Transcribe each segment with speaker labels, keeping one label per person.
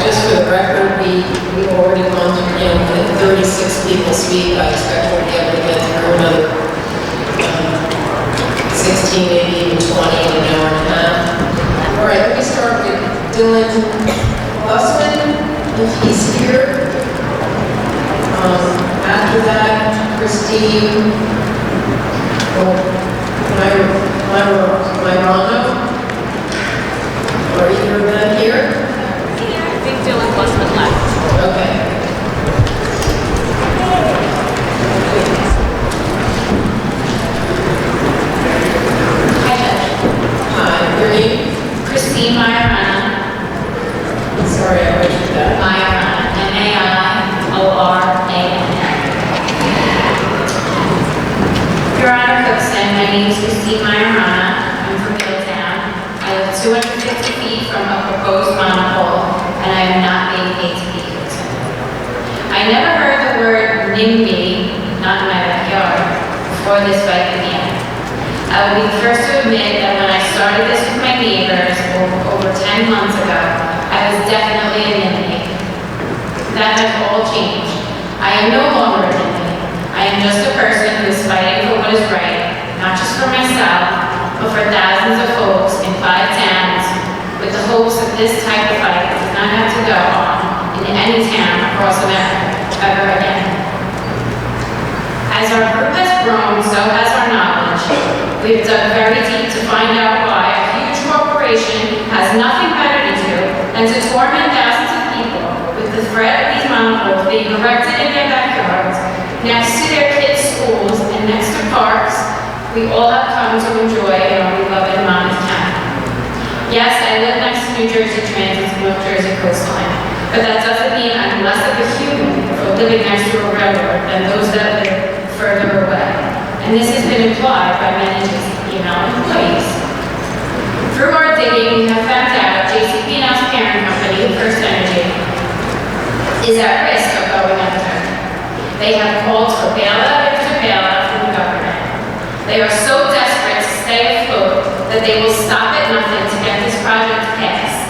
Speaker 1: Just for the record, we've already gone through, when 36 people speak, I expect we'll be able to get through another 16, maybe even 20 in an hour and a half. All right, let me start with Dylan Bussman, if he's here. After that, Christine Myrano. Are either of them here?
Speaker 2: I think Dylan Bussman left.
Speaker 1: Okay. Hi, your name?
Speaker 3: Christine Myrano.
Speaker 1: Sorry, I butchered that.
Speaker 3: Myrano. M-A-I-O-R-A-N-A. Your Honor, Cookson, my name is Christine Myrano. I'm from Middletown. I live 250 feet from a proposed monopole, and I am not being paid to be here tonight. I never heard the word NIMBY, not in my backyard, before this fight began. I will be the first to admit that when I started this with my neighbors over 10 months ago, I was definitely a NIMBY. That has all changed. I am no longer a NIMBY. I am just a person who is fighting for what is right, not just for myself, but for thousands of folks in 5 towns, with the hopes that this type of fight does not have to go on in any town across America ever again. As our group has grown, so has our knowledge. We have dug very deep to find out why a huge corporation has nothing better to do than to torment thousands of people with the threat of these monopoles being erected in their backyards, next to their kids' schools, and next to parks we all have come to enjoy in our beloved Monmouth County. Yes, I live next to New Jersey Transit's North Jersey coastline, but that doesn't mean I'm less of a human for living next to a railroad than those that live further away. And this has been implied by many JCP&L employees. Through our digging, we have found out JCP&L's parent company, First Energy, is at risk of going under. They have called for bailout after bailout from the government. They are so desperate to stay afloat that they will stop at nothing to get this project passed.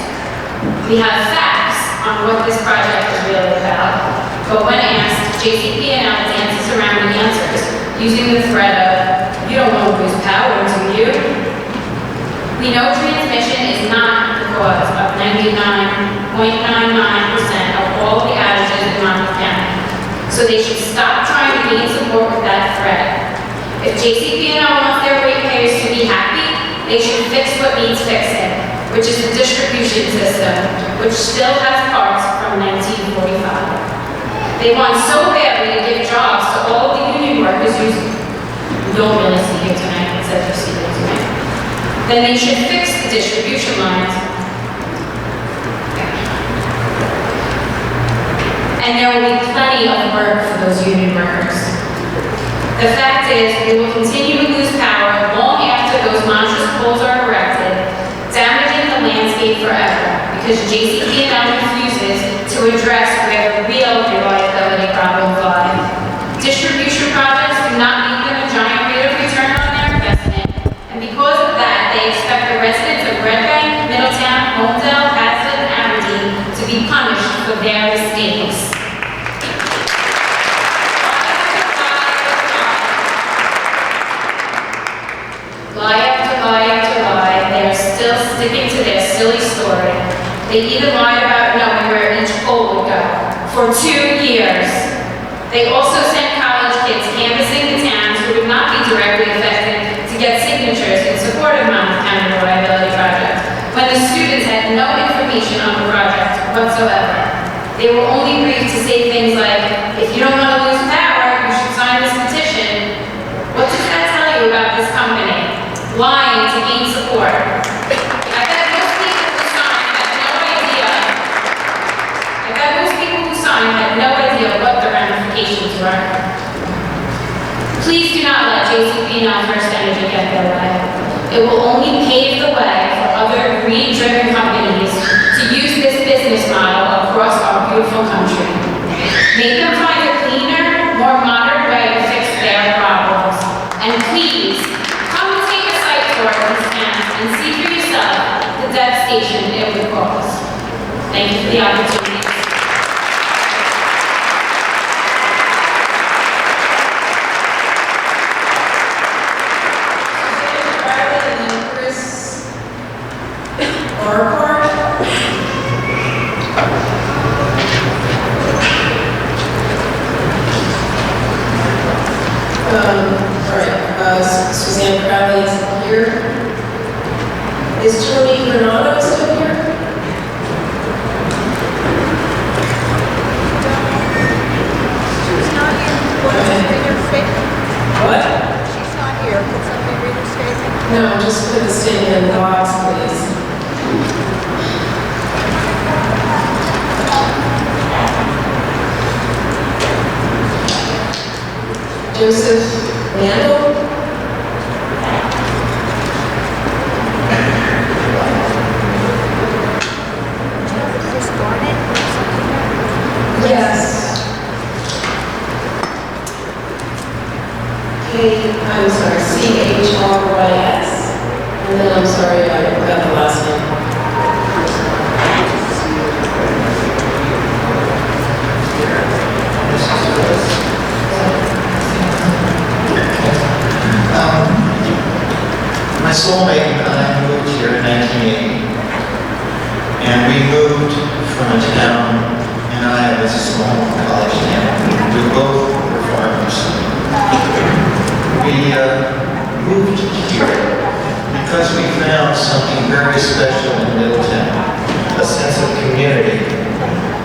Speaker 3: We have facts on what this project is really about, but when asked, JCP&L dances around the answers using the threat of, you don't want to lose power, do you? We know transmission is not the cause of 99.99% of all the outages in Monmouth County, so they should stop trying to gain support with that threat. If JCP&L wants their ratepayers to be happy, they should fix what needs fixing, which is the distribution system, which still has parts from 1945. They want so badly to give jobs to all of the union workers who don't really see you tonight, it says you see them tonight. Then they should fix the distribution lines. And there will be plenty of work for those union workers. The fact is, we will continue to lose power long after those monstrous poles are erected, damaging the landscape forever, because JCP&L refuses to address where the real reliability problems lie. Distribution projects do not meet them a giant rate of return on their investment, and because of that, they expect the residents of Red Bank, Middletown, Holmdel, Hazlet, and Aberdeen to be punished for their mistakes. Lie after lie after lie, they are still sticking to their silly story. They even lied about knowing where each pole would go for 2 years. They also sent college kids canvassing the towns who would not be directly affected to get signatures in support of Monmouth County Reliability Project, when the students had no information on the project whatsoever. They were only briefed to say things like, if you don't want to lose power, you should sign this petition. What does that tell you about this company? Lying to gain support. I bet most people who signed had no idea. What the ramifications were. Please do not let JCP&L First Energy get their way. It will only pave the way for other green-driven companies to use this business model across our beautiful country. Make them find a cleaner, more modern way to fix their problems. And please, come and take a site tour of these towns and see for yourself the devastation it would cause. Thank you for the opportunity.
Speaker 1: Suzanne Crowley is here. Is Tony Granado still here?
Speaker 4: She's not here. Want to read her statement?
Speaker 1: What?
Speaker 4: She's not here. Can somebody read her statement?
Speaker 1: No, just put the statement in the box, please. Joseph Mandel?
Speaker 4: Just Garnet or something?
Speaker 1: Yes. I'm sorry, CHRYS. And then I'm sorry, I forgot the last name.
Speaker 5: My soulmate and I moved here in 1980, and we moved from a town in Iowa, a small college town. We both were farmers. We moved here because we found something very special in Middletown, a sense of community.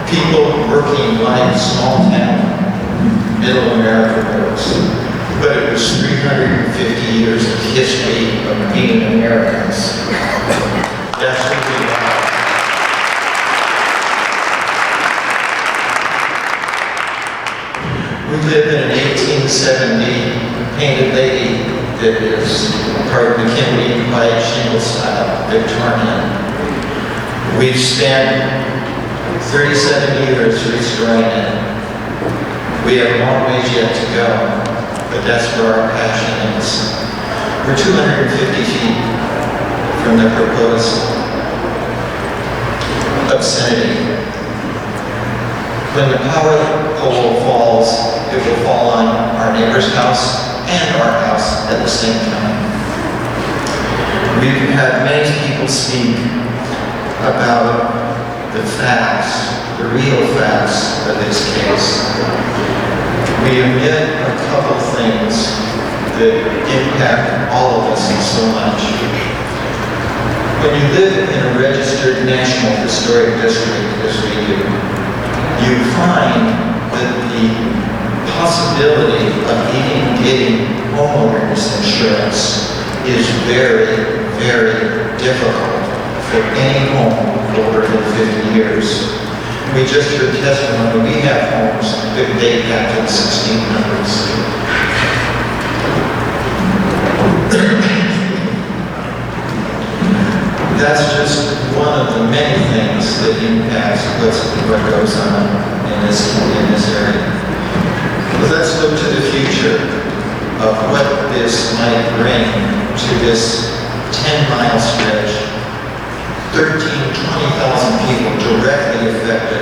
Speaker 5: People working like small town, middle America works. But it was 350 years of history of being Americans. That's what we are. We live in an 1870 painted lady that is part of McKinley White shingle style, Victorian. We've spent 37 years restoring it. We have a long ways yet to go, but that's where our passion is. We're 250 feet from the proposed obscenity. When the power pole falls, it will fall on our neighbor's house and our house at the same time. We've had many people speak about the facts, the real facts of this case. We omit a couple things that impact all of us so much. When you live in a registered National Historic District, as we do, you find that the possibility of even getting homeowners insurance is very, very difficult for any home older than 50 years. We just heard testimony, we have homes that date back to the 1600s. That's just one of the many things that impacts what goes on in this area. But let's look to the future of what this might bring to this 10-mile stretch. 20,000 people directly affected,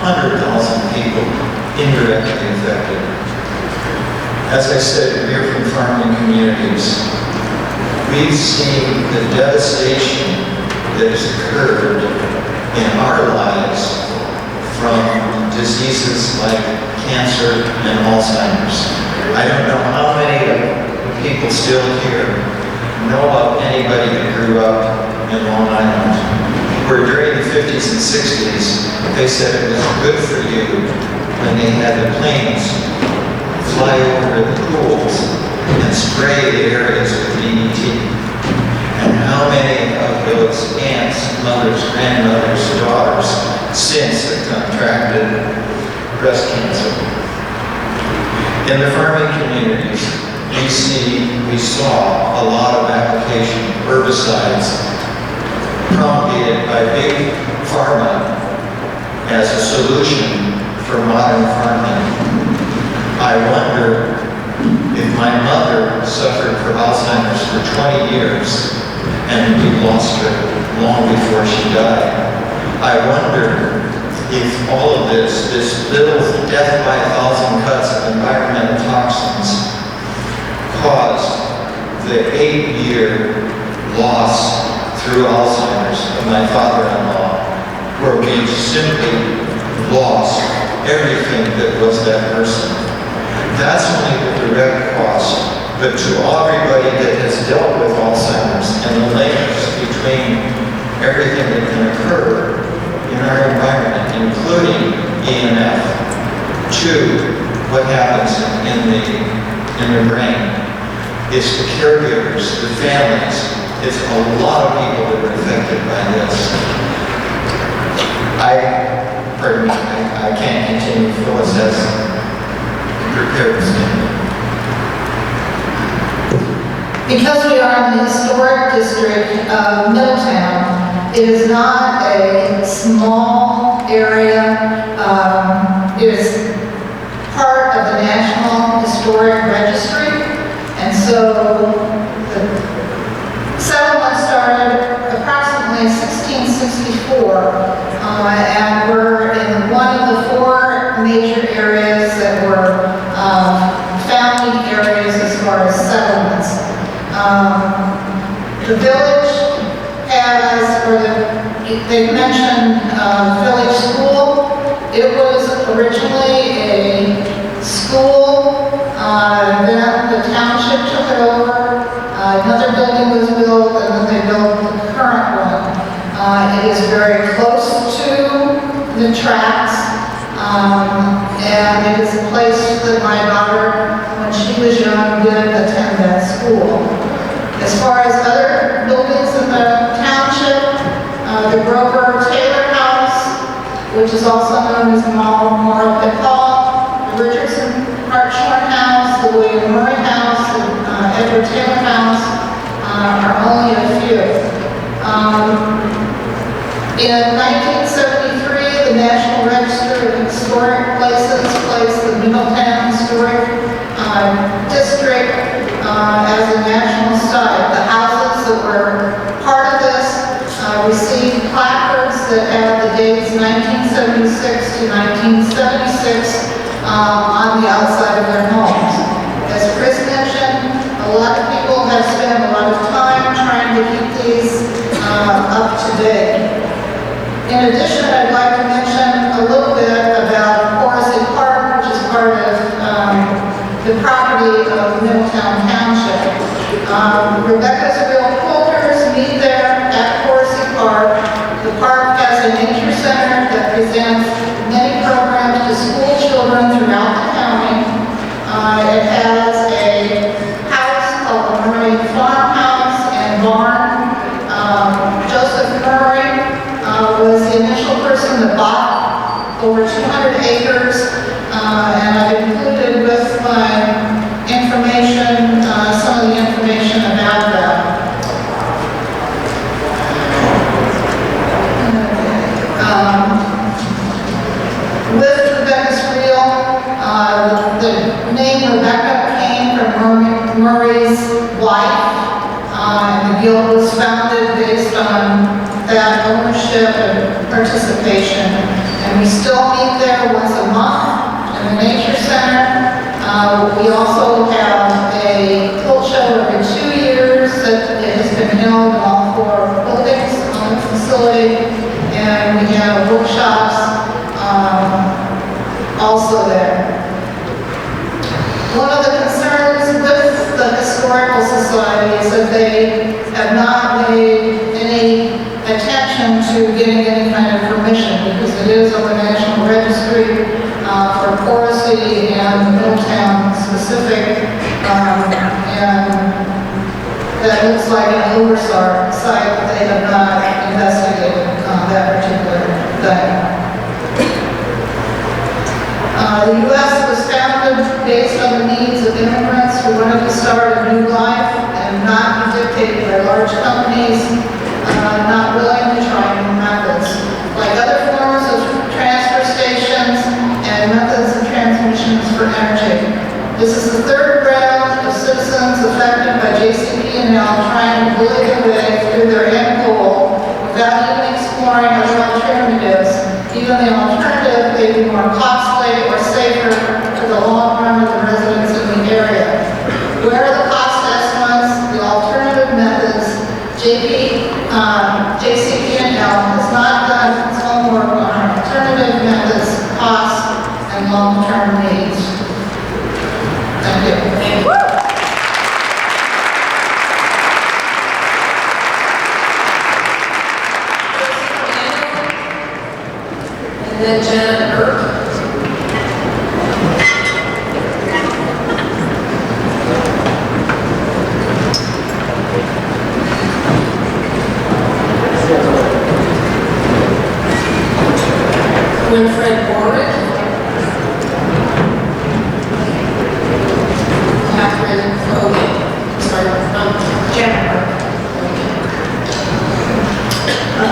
Speaker 5: 100,000 people indirectly affected. As I said, we're from farming communities. We've seen the devastation that has occurred in our lives from diseases like cancer and Alzheimer's. I don't know how many of the people still here know of anybody that grew up in Long Island, where during the 50s and 60s, they said it was good for you when they had the planes fly over the pools and spray the areas with DDT. And how many of those aunts, mothers, grandmothers, daughters since have contracted breast cancer? In the farming communities, we saw a lot of application of herbicides promulgated by big pharma as a solution for modern farming. I wonder if my mother suffered from Alzheimer's for 20 years and we lost her long before she died. I wonder if all of this little death by 1,000 cuts of environmental toxins caused the 8-year loss through Alzheimer's of my father-in-law, where we simply lost everything that was that person. That's only the direct cost, but to everybody that has dealt with Alzheimer's and the links between everything that can occur in our environment, including EMF, to what happens in the brain. It's the caregivers, the families. It's a lot of people that are affected by this. I can't continue. Phyllis has prepared a statement.
Speaker 6: Because we are in the historic district of Middletown, it is not a small area. It is part of the National Historic Registry, and so the settlement started approximately 1664, and we're in one of the 4 major areas that were founding areas as far as settlements. The village has, they mentioned village school. It was originally a school, then the township took it over. Another building was built, and then they built the current one. It is very close to the tracks, and it is a place that my daughter, when she was young, did attend that school. As far as other buildings in the township, the Grover Taylor House, which is also known as Memorial Pit Hall, the Richardson Hartshorn House, the William Murray House, and Edward Taylor House are only a few. In 1973, the National Register of Historic Places placed the Middletown Historic District as a national site. The houses that were part of this received placards that have the dates 1976 to 1976 on the outside of their homes. As Chris mentioned, a lot of people have spent a lot of time trying to keep these up to date. In addition, I'd like to mention a little bit about Horsey Park, which is part of the property of Middletown Township. Rebecca's Real Quilters meet there at Horsey Park. The park has a nature center that presents many programs to school children throughout the county. It has a house called the Murray Farmhouse and Barn. Joseph Murray was the initial person that bought over 200 acres, and I've included with my information, some of the information about that. With Rebecca's Reel, the name Rebecca came from Murray's wife, and the guild was founded based on that ownership and participation. And we still meet there once a month in the Nature Center. We also have a quilt show every 2 years that has been held in all 4 buildings on the facility. And we have workshops also there. One of the concerns with the Historical Society is that they have not made any attention to getting any kind of permission, because it is on the National Registry for Horsey and Middletown specific, and that looks like an oversight that they have not investigated that particular thing. The U.S. was founded based on the needs of immigrants who wanted to start a new life and not be dictated by large companies, not willing to try new methods, like other forms of transfer stations and methods of transmissions for energy. This is the 3rd round of citizens affected by JCP&L trying to bully their way through their end goal without even exploring other alternatives, even the alternative may be more costly or safer for the long run of the residents in the area. Where are the cost estimates, the alternative methods? JCP&L has not done its homework on alternative methods, costs, and long-term needs. Thank you.
Speaker 1: And then Janet Burke. Winfred Warwick. Catherine Hogan. Sorry, Janet Burke.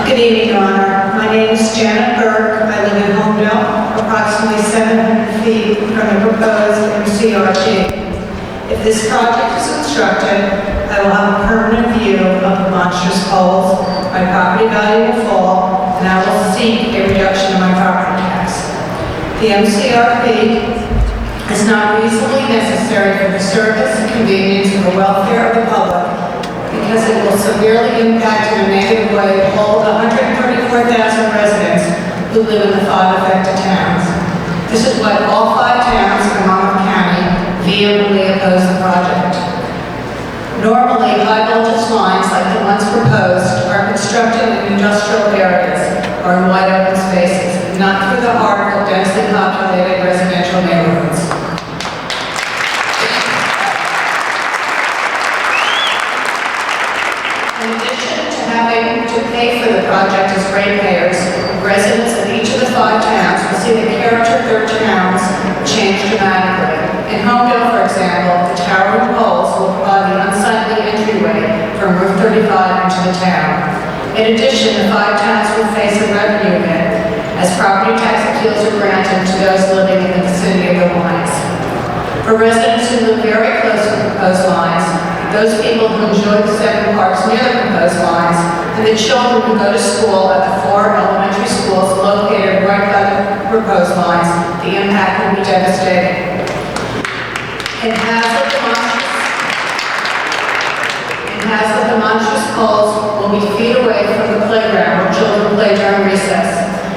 Speaker 7: Good evening, Your Honor. My name is Janet Burke. I live in Homedale, approximately 700 feet from the proposed MCRP. If this project is constructed, I will have a permanent view of the monstrous poles, my property value will fall, and I will seek a reduction in my property tax. The MCRP is not reasonably necessary for the service, convenience, and the welfare of the public, because it will severely impact in a negative way all the 134,000 residents who live in the 5 affected towns. This is why all 5 towns in Monmouth County vehemently oppose the project. Normally, high voltage lines like the ones proposed are constructed in industrial areas or in wide open spaces, not through the heart of densely populated residential neighborhoods. In addition to having to pay for the project as ratepayers, residents of each of the 5 towns will see the character of their towns change dramatically. In Homedale, for example, the towering poles will provide the unsightly entryway from Route 35 into the town. In addition, the 5 towns will face a revenue hit as property tax appeals are granted to those living in the vicinity of the lines. For residents who live very close to the proposed lines, those people who enjoy the 7 parks near the proposed lines, and the children who go to school at the 4 elementary schools located right by the proposed lines, the impact will be devastating. In Hazlet, the monstrous poles will be feet away from the playground where children play during recess.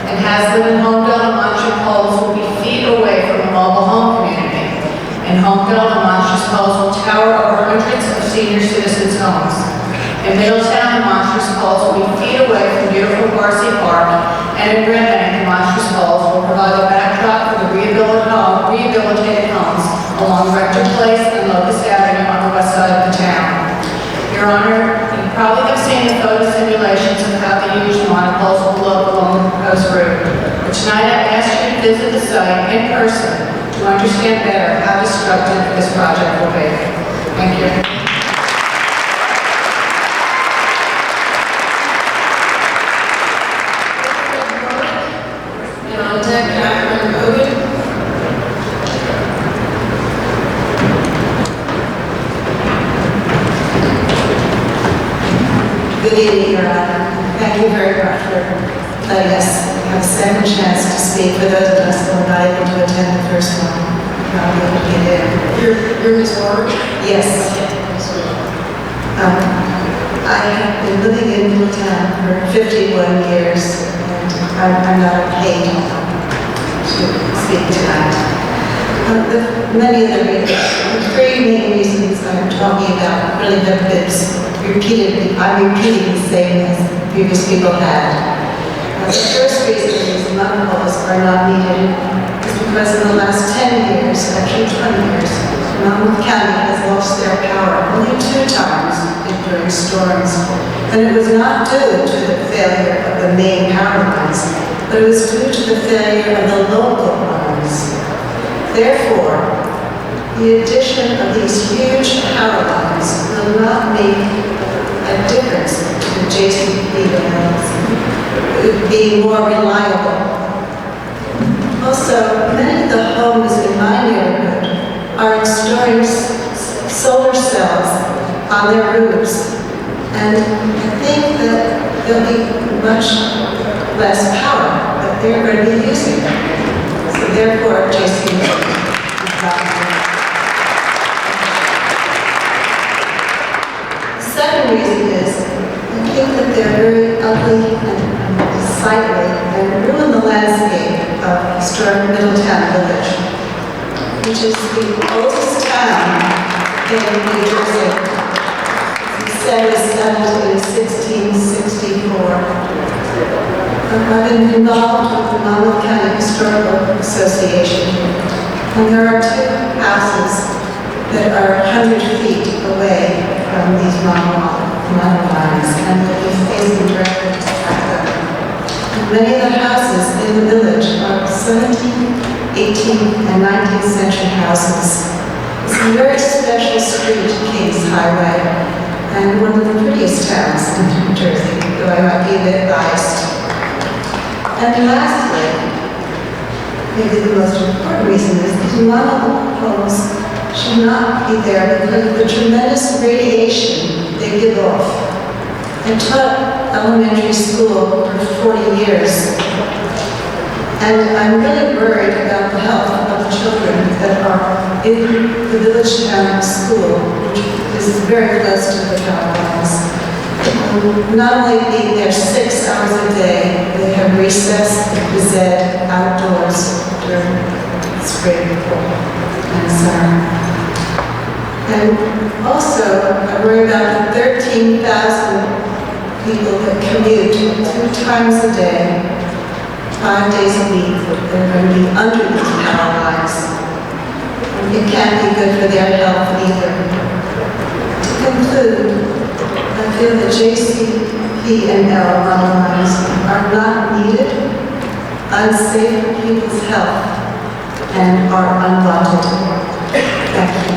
Speaker 7: In Hazlet and Homedale, the monstrous poles will be feet away from the mobile home community. In Homedale, the monstrous poles will tower over hundreds of senior citizens' homes. In Middletown, the monstrous poles will be feet away from beautiful Barcy Park, and in Red Bank, the monstrous poles will provide a backdrop for the rehabilitated homes along Rector Place and Locust Avenue on the west side of the town. Your Honor, you probably have seen the photo simulations of how the huge monopoles will look along the proposed route. But tonight I ask you to visit the site in person to understand better how destructive this project will be. Thank you.
Speaker 1: Catherine Hogan.
Speaker 8: Good evening, Your Honor. Thank you very much for letting us have a second chance to speak for those of us who were not able to attend the first one. Not able to get in.
Speaker 1: You're Ms. Warwick?
Speaker 8: Yes. I have been living in Middletown for 51 years, and I'm not paid to speak tonight. Many of the reasons, the 3 main reasons I'm talking about really have been repeatedly. I'm repeating the same as previous people had. The first reason is monopoles are not needed is because in the last 10 years, actually 20 years, Monmouth County has lost their power only 2 times during storms. And it was not due to the failure of the main power lines, but it was due to the failure of the local lines. Therefore, the addition of these huge power lines will not make a difference to the JCP&L being more reliable. Also, many of the homes in my neighborhood are installing solar cells on their roofs, and I think that they'll be much less power that they're going to be using. So therefore, JCP is not. The second reason is, I think that they're very ugly and unsightly and ruin the landscape of historic Middletown Village, which is the oldest town in New Jersey. It said it was established in 1664. I've been involved with the Monmouth County Historical Association, and there are two houses that are 100 feet away from these monuments, and they'll be facing directly to them. Many of the houses in the village are 17th, 18th, and 19th century houses. It's a very special street, Kings Highway, and one of the prettiest towns in New Jersey, though I might be a bit biased. And lastly, maybe the most important reason is these model homes should not be there because of the tremendous radiation they give off. I taught elementary school for 40 years, and I'm really worried about the health of the children that are in the village town school, which is very close to the power lines. Not only being there 6 hours a day, they have recess, phys ed, outdoors during spring, fall, and summer. And also, I worry about the 13,000 people that commute 2 times a day, 5 days a week, they're going to be under these power lines. And it can't be good for their health either. To conclude, I feel that JCP&L model lines are not needed, unsafe for people's health, and are unwanted. Thank you.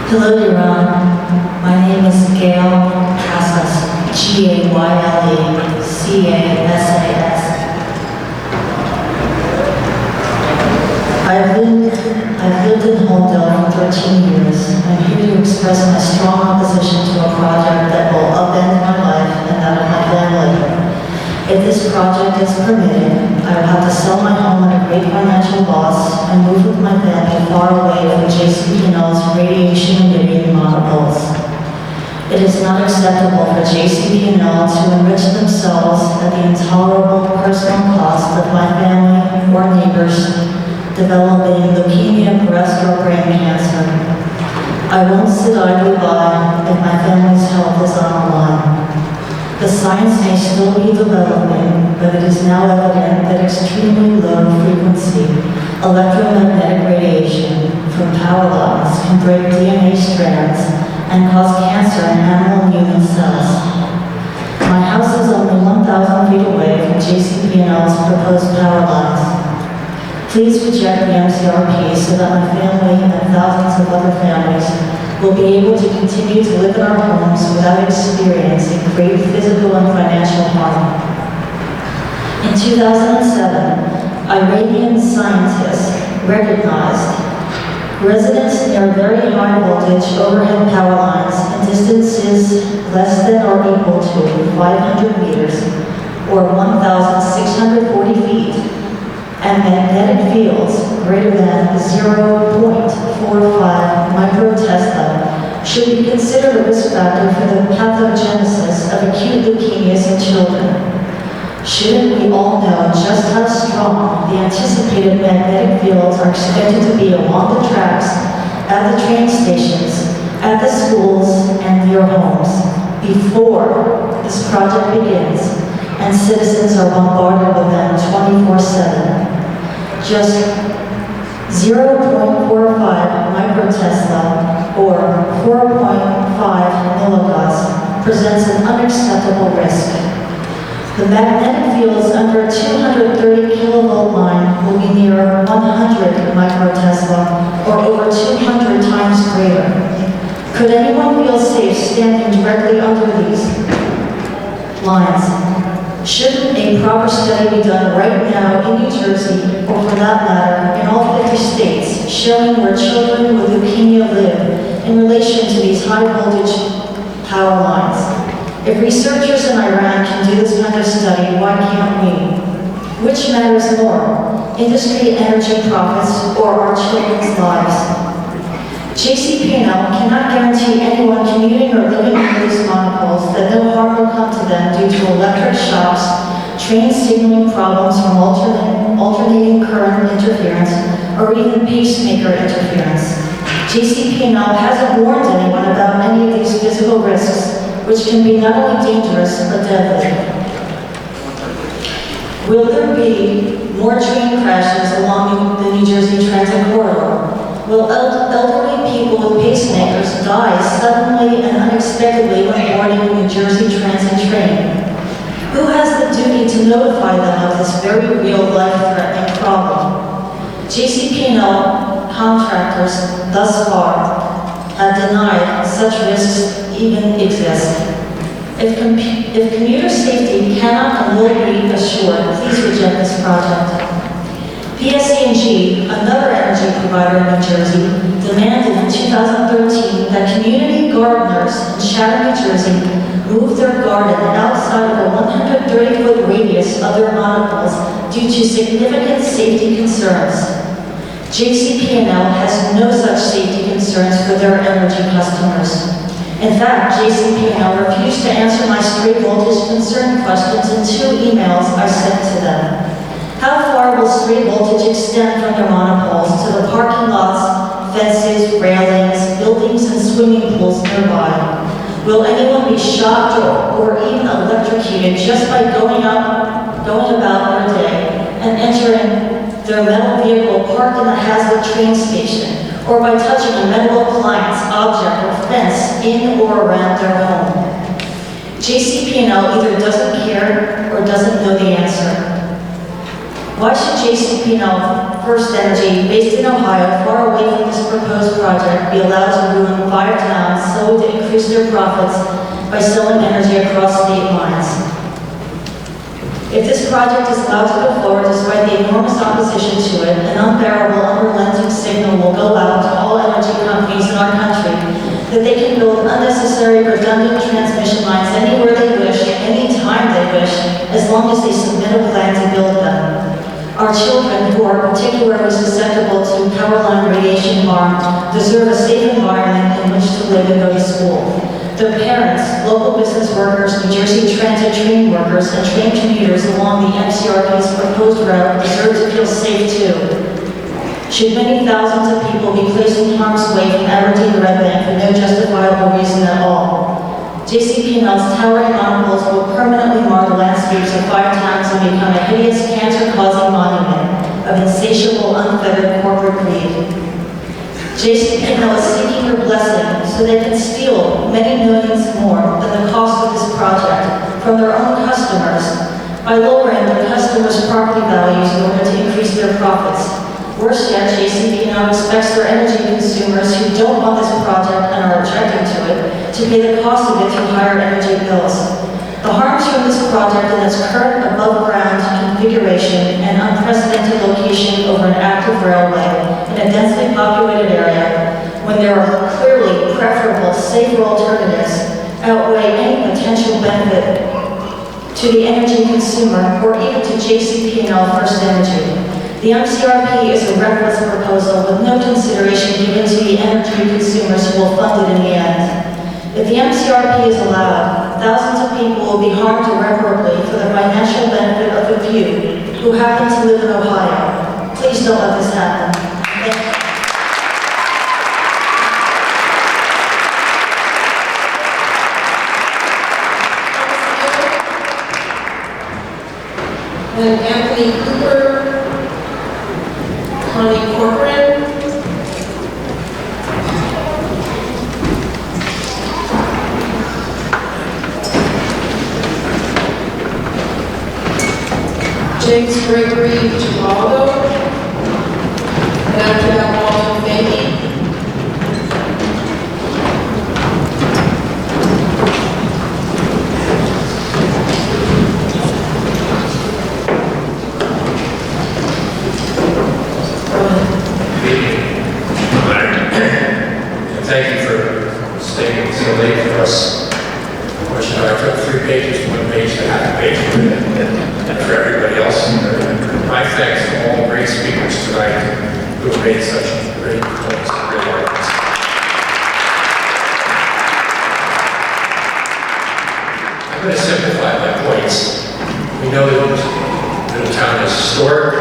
Speaker 9: Hello, Your Honor. My name is Gail Casas, G-A-Y-L-E-C-A-S-A-S. I've lived in Holmdel for 13 years. I'm here to express my strong opposition to a project that will upend my life and that of my family. If this project is permitted, I will have to sell my home at a great financial loss and move with my family far away from JCP&L's radiation-emitting monopoles. It is not acceptable for JCP&L to enrich themselves at the intolerable personal cost of my family or neighbors developing leukemia, breast, or brain cancer. I won't sit idly by if my family's health is on the line. The science may still be developing, but it is now evident that extremely low frequency electromagnetic radiation from power lines can break DNA strands and cause cancer in animal and human cells. My house is only 1,000 feet away from JCP&L's proposed power lines. Please reject the MCRP so that my family and thousands of other families will be able to continue to live in our homes without experiencing great physical and financial harm. In 2007, Iranian scientists recognized residents near very high voltage overhead power lines in distances less than or equal to 500 meters or 1,640 feet and magnetic fields greater than 0.45 microtesla should be considered a risk factor for the pathogenesis of acute leukemias in children. Shouldn't we all know just how strong the anticipated magnetic fields are expected to be along the tracks, at the train stations, at the schools, and your homes before this project begins, and citizens are bombarded with them 24/7. Just 0.45 microtesla or 4.5 millivolts presents an unacceptable risk. The magnetic fields under a 230 kilovolt line will be near 100 microtesla or over 200 times greater. Could anyone feel safe standing directly under these lines? Shouldn't a proper study be done right now in New Jersey, or for that matter, in all 50 states, showing where children with leukemia live in relation to these high voltage power lines? If researchers in Iran can do this kind of study, why can't we? Which matters more, industry energy profits or our children's lives? JCP&L cannot guarantee anyone commuting or living near these monopoles that no harm will come to them due to electric shocks, train signaling problems from alternating current interference, or even pacemaker interference. JCP&L hasn't warned anyone about any of these physical risks, which can be not only dangerous, but deadly. Will there be more train crashes along the New Jersey Transit Corridor? Will elderly people with pacemakers die suddenly and unexpectedly when boarding a New Jersey Transit train? Who has the duty to notify them of this very real life-threatening problem? JCP&L contractors thus far have denied such risks even exist. If commuter safety cannot and will be assured, please reject this project. PSE&G, another energy provider in New Jersey, demanded in 2013 that community gardeners in Chatham, New Jersey, move their garden outside of a 130-foot radius of their monopoles due to significant safety concerns. JCP&L has no such safety concerns for their energy customers. In fact, JCP&L refused to answer my stray voltage concern questions in 2 emails I sent to them. How far will stray voltage extend from their monopoles to the parking lots, fences, railings, buildings, and swimming pools nearby? Will anyone be shocked or even electrocuted just by going about their day and entering their metal vehicle parked in a Hazlitt train station, or by touching a metal appliance, object, or fence in or around their home? JCP&L either doesn't care or doesn't know the answer. Why should JCP&L First Energy, based in Ohio, far away from this proposed project, be allowed to ruin 5 towns solely to increase their profits by selling energy across state lines? If this project is allowed to go forward despite the enormous opposition to it, an unbearable, unrelenting signal will go out to all energy companies in our country that they can build unnecessary redundant transmission lines anywhere they wish, anytime they wish, as long as they submit a plan to build them. Our children, who are particularly susceptible to power line radiation harm, deserve a safe environment in which to live and go to school. Their parents, local business workers, New Jersey Transit train workers, and train commuters along the MCRP's proposed route deserve to feel safe too. Should many thousands of people be placed in harm's way from Aberdeen to Red Bank for no justifiable reason at all? JCP&L's towering monopoles will permanently mar the landscapes of 5 towns and become a hideous cancer-causing monument of insatiable, unfettered corporate greed. JCP&L is seeking your blessing so they can steal many millions more than the cost of this project from their own customers by lowering the customers' property values in order to increase their profits. Worse yet, JCP&L expects their energy consumers who don't want this project and are objecting to it to pay the cost of it through higher energy bills. The harms from this project in its current above-ground configuration and unprecedented location over an active railway in a densely populated area, when there are clearly preferable, safer alternatives, outweigh any potential benefit to the energy consumer or even to JCP&L First Energy. The MCRP is a reckless proposal with no consideration given to the energy consumers who will fund it in the end. If the MCRP is allowed, thousands of people will be harmed irreparably for the financial benefit of a few who happen to live in Ohio. Please don't let this happen. Thank you.
Speaker 1: Then Anthony Cooper, Connie Corcoran, James Gregory Giraldo, and after that, Walter Fahey.
Speaker 10: Thank you for staying so late for us. Unfortunately, I took 3 pages to 1 page to half a page for everybody else. My thanks to all the great speakers tonight who have made such great points and great arguments. I'm going to simplify my points. We know that Middletown is historic.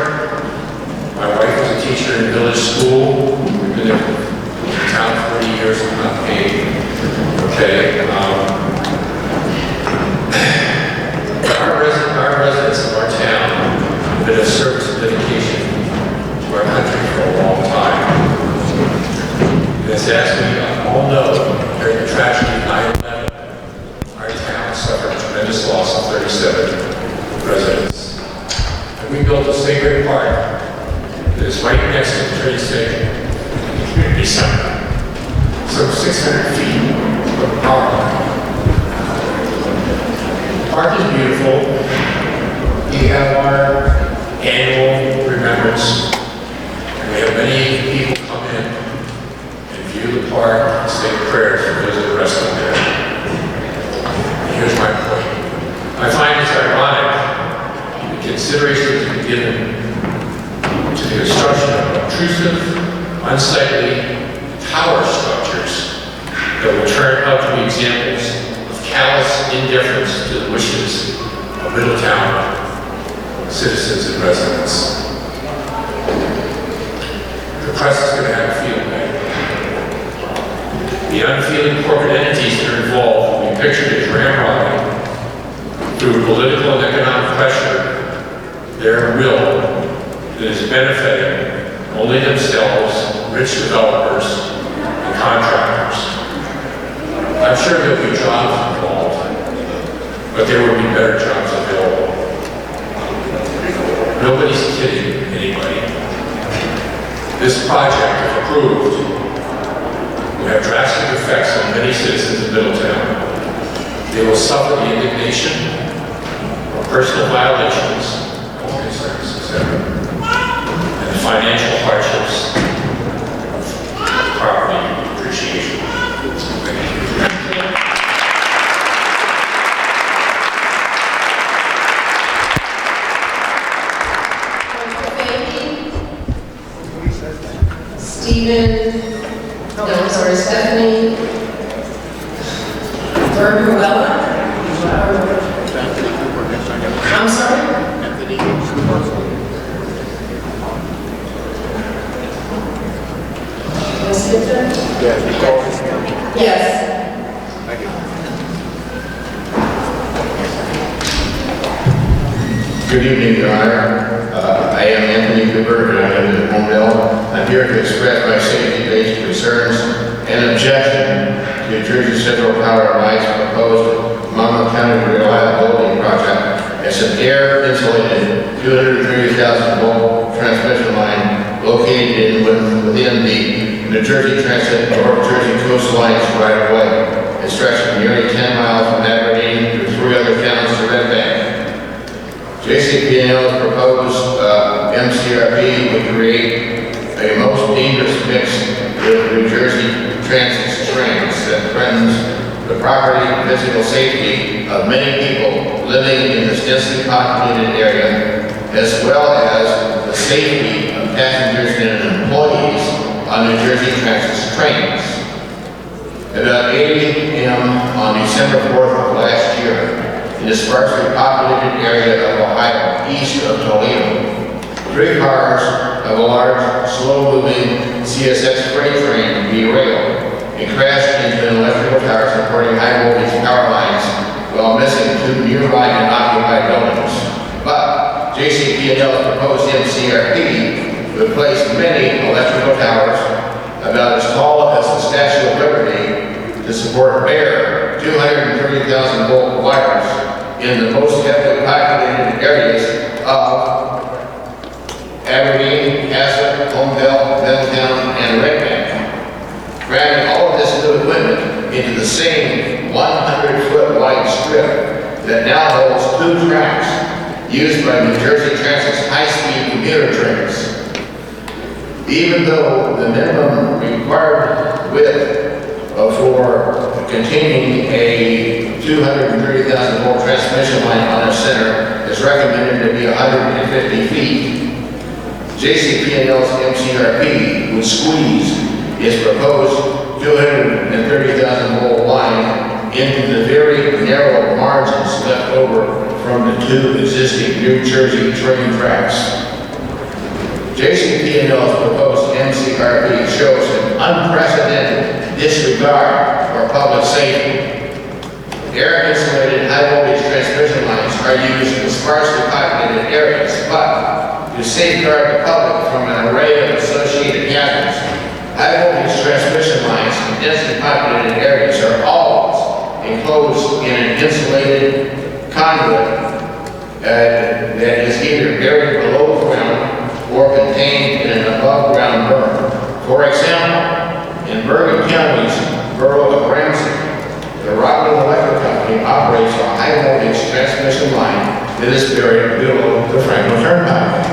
Speaker 10: My wife was a teacher in village school. We've been there in town 40 years and not paid. Okay. Our residents of our town have been of service and dedication to our country for a long time. And as we all know, during the tragedy of 9/11, our town suffered a tremendous loss of 37 residents. And we built a sacred park that is right next to the train station, community center, some 600 feet from power line. The park is beautiful. We have our annual remembrance, and we have many people come in and view the park and say prayers for those that rest in there. And here's my point. I find this ironic. The consideration has been given to the construction of obtrusive, unsightly tower structures that will turn out to be examples of callous indifference to the wishes of Middletown citizens and residents. The press is going to have a field day. The unfeeling corporate entities that are involved will be pictured as ramrodding through political and economic pressure their will that is benefiting only themselves, rich developers, and contractors. I'm sure there'll be jobs involved, but there will be better jobs available. Nobody's kidding anybody. This project, if approved, will have drastic effects on many citizens of Middletown. They will suffer the indignation of personal violations, health concerns, etc., and the financial hardships of property depreciation. Thank you.
Speaker 1: Stephanie Berguella. I'm sorry? Yes, yes.
Speaker 11: Thank you. Good evening, Your Honor. I am Anthony Cooper, and I live in Homedale. I'm here to express my safety-based concerns and objection to the Jersey Central Power Line's proposed Monmouth County Reliability Project as an air-insulated 230,000-volt transmission line located within the New Jersey Transit North Jersey coastlines right-of-way. It stretches nearly 10 miles from Aberdeen to 3 other towns to Red Bank. JCP&L's proposed MCRP would create a most dangerous mix with New Jersey Transit trains that threatens the property and physical safety of many people living in this densely populated area, as well as the safety of passengers and employees on New Jersey Transit's trains. About 8 a.m. on December 4th of last year, in the sparsely populated area of Ohio, east of Toledo, 3 cars of a large, slow-moving CSX freight train derailed and crashed into an electrical tower supporting high-voltage power lines while missing 2 nearby and occupied buildings. But JCP&L's proposed MCRP would place many electrical towers about as tall as the Statue of Liberty to support bare 230,000 volt wires in the most heavily populated areas of Aberdeen, Hazard, Homedale, Middletown, and Red Bank. Ramming all of this new equipment into the same 100-foot wide strip that now holds 2 tracks used by New Jersey Transit's high-speed commuter trains. Even though the minimum required width for containing a 230,000 volt transmission line on a center is recommended to be 150 feet, JCP&L's MCRP would squeeze its proposed 230,000 volt line into the very narrow margins left over from the 2 existing New Jersey train tracks. JCP&L's proposed MCRP shows an unprecedented disregard for public safety. Air-insulated high-voltage transmission lines are used in sparsely populated areas, but to safeguard the public from an array of associated hazards, high-voltage transmission lines in densely populated areas are always enclosed in an insulated conduit that is either buried below ground or contained in an above-ground berm. For example, in Bergen County's borough of Ramsey, the Rockland Electric Company operates a high-voltage transmission line that is buried below the Franklin Turnpike.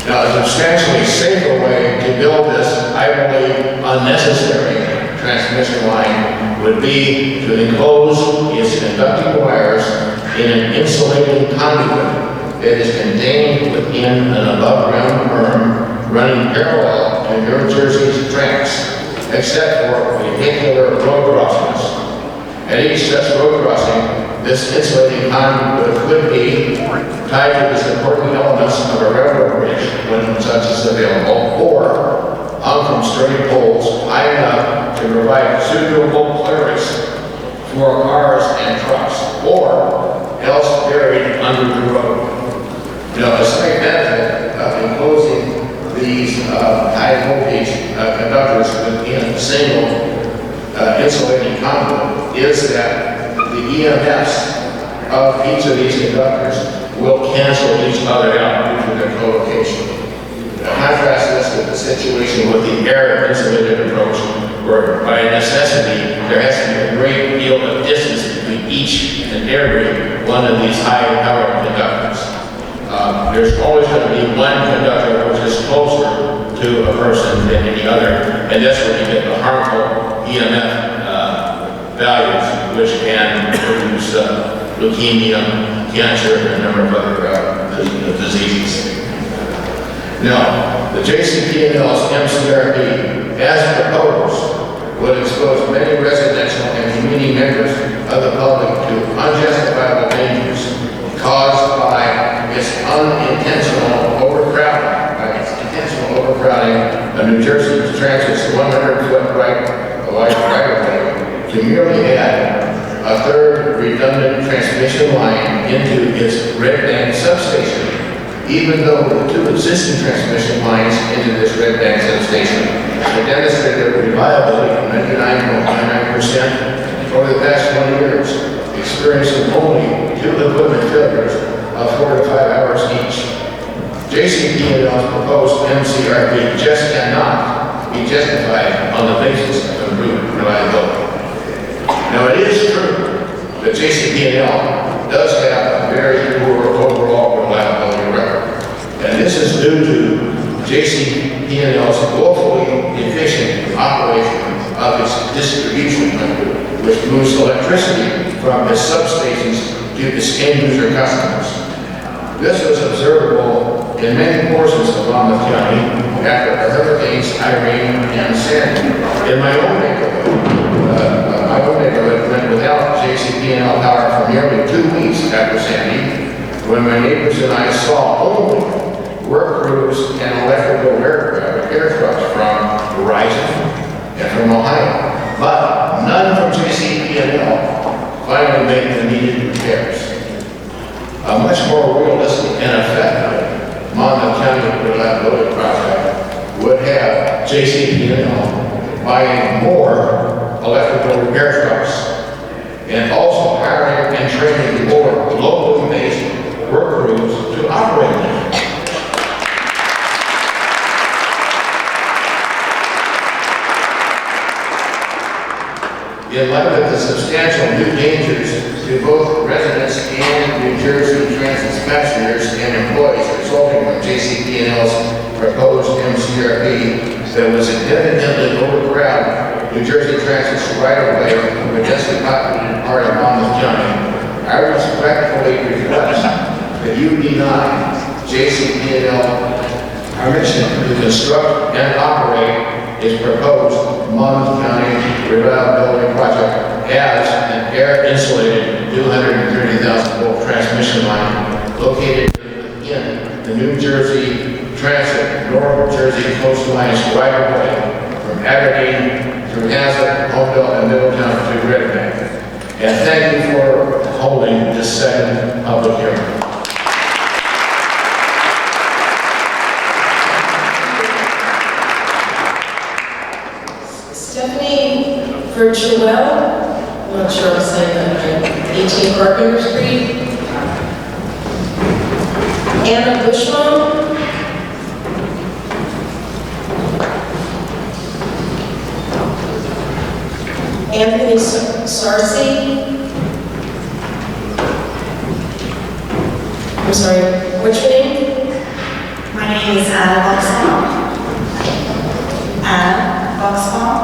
Speaker 11: Now, a substantially safer way to build this, I believe, unnecessary transmission line would be to enclose its conducting wires in an insulated conduit that is contained within an above-ground berm running parallel to New Jersey's tracks, except for vehicular road crossings. At each such road crossing, this insulating conduit could be tied to the supporting elements of a railroad bridge when such is available, or hung from sturdy poles high enough to provide suitable clearance for cars and trucks, or else buried under the road. Now, a slight benefit of enclosing these high voltage conductors within a single insulating conduit is that the EMFs of each of these conductors will cancel each other out due to their co-location. Contrast this with the situation with the air insulated approach, where by necessity there has to be a great deal of distance between each and every one of these high powered conductors. There's always going to be one conductor which is closer to a person than any other, and that's where you get the harmful EMF values, which can produce leukemia, cancer, and a number of other diseases. Now, the JCP&L's MCRP, as proposed, would expose many residential and community members of the public to unjustifiable dangers caused by its unintentional overcrowding, of New Jersey Transit's 100-foot wide right-of-way to merely add a third redundant transmission line into its Red Bank substation, even though the 2 existing transmission lines into this Red Bank substation have demonstrated reliability of 99.99% over the past 20 years, experiencing only 2 equipment failures of 4 to 5 hours each. JCP&L's proposed MCRP just cannot be justified on the basis of improved reliability. Now, it is true that JCP&L does have a very poor overall reliability record, and this is due to JCP&L's woefully efficient operation of its distribution network, which moves electricity from its substations to its end-user customers. This was observable in many portions of Monmouth County after the hurricanes Irene and Sandy. In my own neighborhood went without JCP&L power for nearly 2 weeks after Sandy, when my neighbors and I saw only work crews and electrical repair trucks from Verizon and from Ohio, but none from JCP&L finally made the needed repairs. A much more realistic have JCP&L buying more electrical repair trucks and also hiring and training more locally based work crews to operate them. In light of the substantial new dangers to both residents and New Jersey transit passengers and employees resulting from JCP&L's proposed MCRP that was significantly overcrowd New Jersey Transit's right-of-way from a densely populated part of Monmouth County, I respectfully request that you deny JCP&L permission to construct and operate its proposed Monmouth County reliability project as an air-insulated 230,000 volt transmission line located in the New Jersey Transit North Jersey coastline right-of-way from Aberdeen through Hazlet, Homedale, and Middletown to Red Bank. And thank you for holding this second public hearing.
Speaker 1: Stephanie Virtuel, I'm not sure I'm saying that right, 18 Carpenter Street. Anna Bushman. Anthony Sarsi. I'm sorry, what's your name?
Speaker 8: My name is Anna Buxbaum. Anna Buxbaum?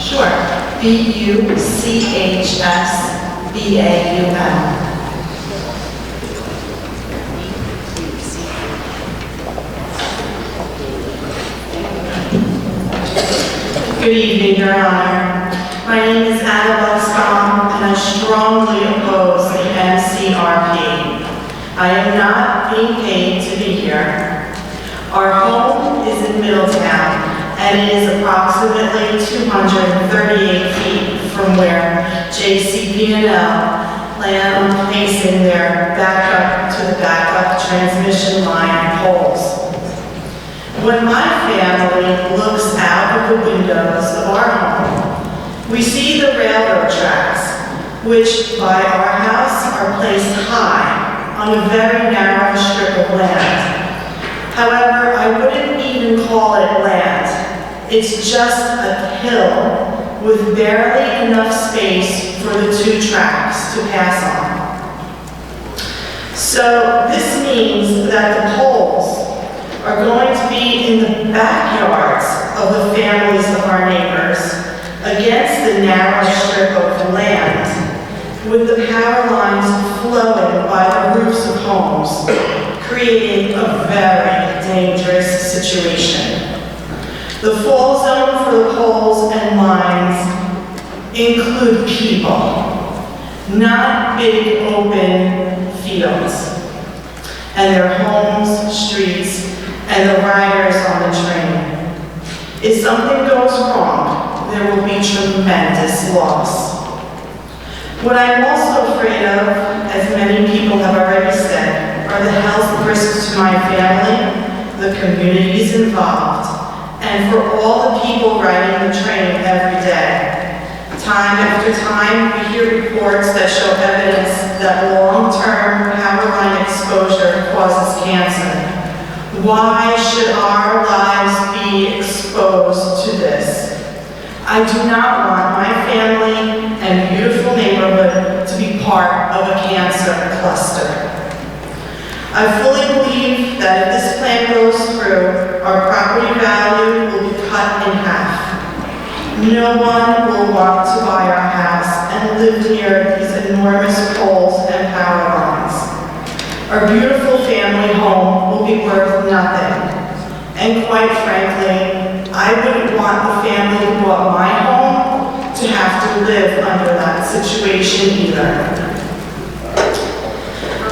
Speaker 8: Sure. Buchsbaum.
Speaker 12: Good evening, Your Honor. My name is Anna Buxbaum, and I strongly oppose the MCRP. I am not being paid to be here. Our home is in Middletown, and it is approximately 238 feet from where JCP&L plan on placing their backup to the backup transmission line poles. When my family looks out of the windows of our home, we see the railroad tracks, which by our house are placed high on a very narrow strip of land. However, I wouldn't even call it land. It's just a hill with barely enough space for the two tracks to pass on. So this means that the poles are going to be in the backyards of the families of our neighbors against the narrow strip of land, with the power lines flowing by the roofs of homes, creating a very dangerous situation. The fall zone for the poles and lines include people, not big open fields, and their homes, streets, and the riders on the train. If something goes wrong, there will be tremendous loss. What I'm also afraid of, as many people have already said, are the health risks to my family, the communities involved, and for all the people riding the train every day. Time after time, we hear reports that show evidence that long-term power line exposure causes cancer. Why should our lives be exposed to this? I do not want my family and beautiful neighborhood to be part of a cancer cluster. I fully believe that if this plan goes through, our property value will be cut in half. No one will want to buy our house and live near these enormous poles and power lines. Our beautiful family home will be worth nothing. And quite frankly, I wouldn't want the family who bought my home to have to live under that situation either.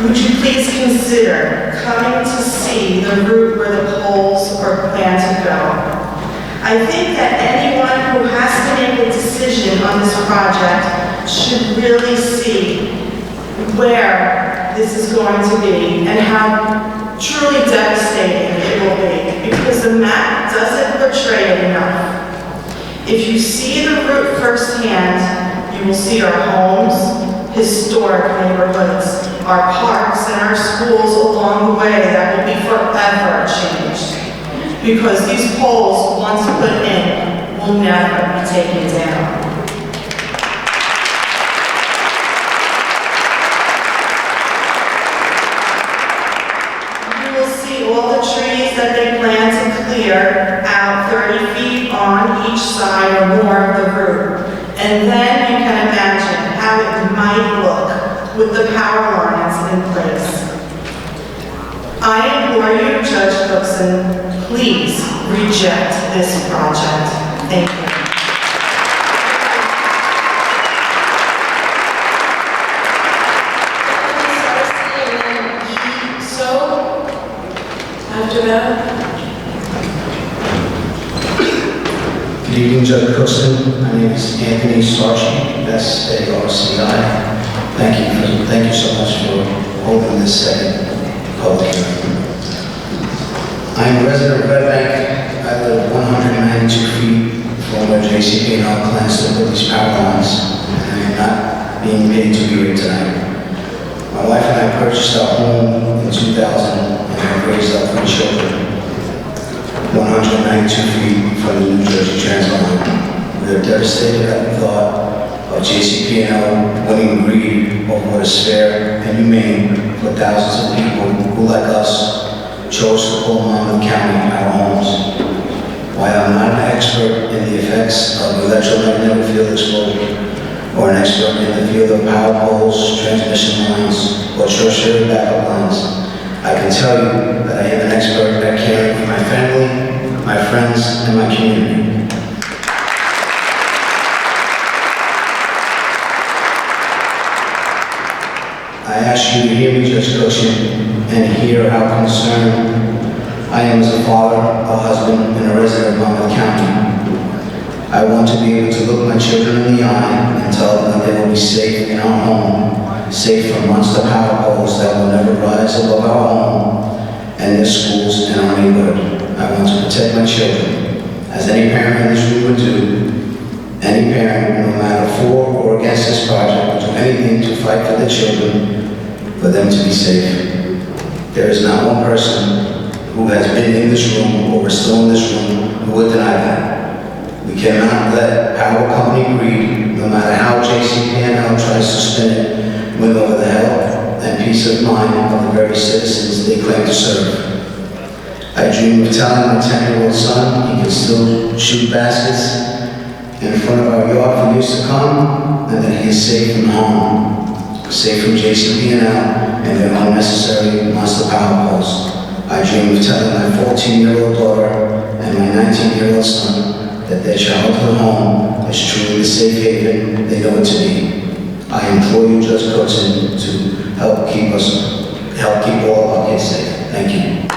Speaker 12: Would you please consider coming to see the route where the poles are planned to go? I think that anyone who has to make a decision on this project should really see where this is going to be and how truly devastating it will be, because the map doesn't portray it enough. If you see the route firsthand, you will see our homes, historic neighborhoods, our parks, and our schools along the way that will be forever changed. Because these poles, once put in, will never be taken down. All the trees that they plan to clear out 30 feet on each side or more of the route. And then you can imagine how it might look with the power lines in place. I implore you, Judge Cookson, please reject this project. Thank you.
Speaker 1: After that,
Speaker 13: Good evening, Judge Cookson. My name is Anthony Sarchi, S-A-R-C-I. Thank you so much for holding this second public hearing. I am a resident of Red Bank. I live 192 feet from where JCP&L plans to put these power lines, and I am not being paid to be here tonight. My wife and I purchased our home in 2000 and have raised up 3 children. 192 feet from the New Jersey Transit line. We are devastated at the thought of JCP&L winning greed over what is fair and humane for thousands of people who, like us, chose to call Monmouth County our homes. While I'm not an expert in the effects of electromagnetic field exposure, or an expert in the field of power poles, transmission lines, or tertiary backup lines, I can tell you that I am an expert at caring for my family, my friends, and my community. I ask you to hear me, Judge Cookson, and hear how concerned I am as a father, a husband, and a resident of Monmouth County. I want to be able to look my children in the eye and tell them that they will be safe in our home, safe from monster power poles that will never rise above our home and their schools and our neighborhood. I want to protect my children, as any parent in this room would do. Any parent, no matter for or against this project, will do anything to fight for their children, for them to be safe. There is not one person who has been in this room or is still in this room who would deny that. We cannot let power company greed, no matter how JCP&L tries to spin it, win over the health and peace of mind of the very citizens they claim to serve. I dream of telling my 10-year-old son he can still shoot baskets in front of our yard for years to come, and that he is safe from harm, safe from JCP&L and their unnecessary monster power poles. I dream of telling my 14-year-old daughter and my 19-year-old son that their childhood home is truly the safe haven they know it to be. I implore you, Judge Cookson, to help keep all of our kids safe. Thank you.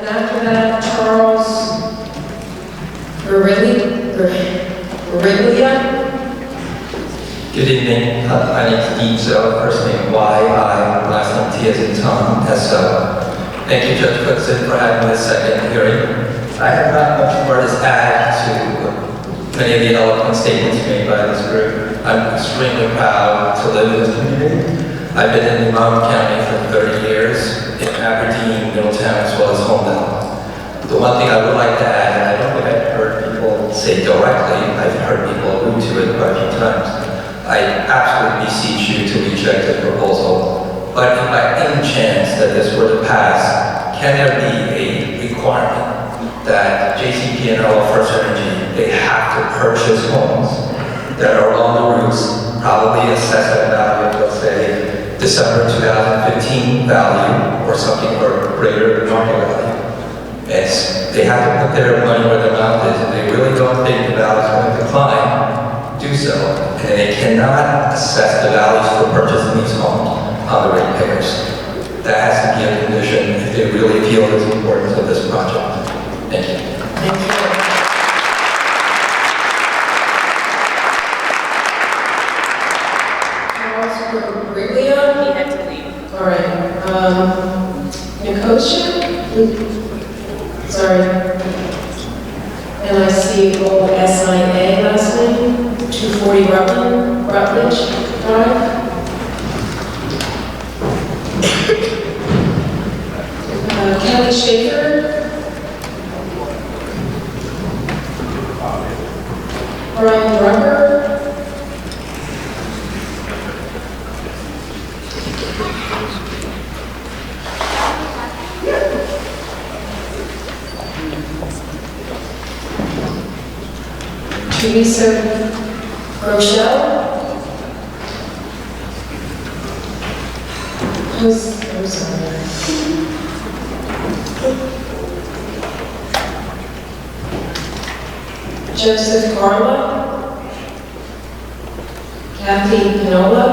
Speaker 1: and after that, Charles Veriglia.
Speaker 14: Good evening. My name is Dean So, first name Y-I, last name T as in Tom, S-O. Thank you, Judge Cookson, for having this second hearing. I have not much more to add to many of the eloquent statements made by this group. I'm extremely proud to live in this community. I've been in Monmouth County for 30 years, in Aberdeen, Middletown, as well as Homedale. The one thing I would like to add, and I don't think I've heard people say directly, I've heard people allude to it quite a few times. I absolutely beseech you to reject the proposal. But if by any chance that this were to pass, can there be a requirement that JCP&L or First Energy, they have to purchase homes that are along the routes, probably assessed at a value of, let's say, December 2015 value or something or greater than market value. They have to put their money where their mouth is. If they really don't think the value is going to decline, do so. And they cannot assess the values for purchasing these homes on the ratepayers. That has to be a condition if they really feel the importance of this project. Thank you.
Speaker 12: Thank you.
Speaker 1: Josia last name, 240 Rutledge Drive. Kelly Schaefer. Brian Rucker. Teresa Rochelle. Who's on there? Joseph Carla. Kathy Pinola.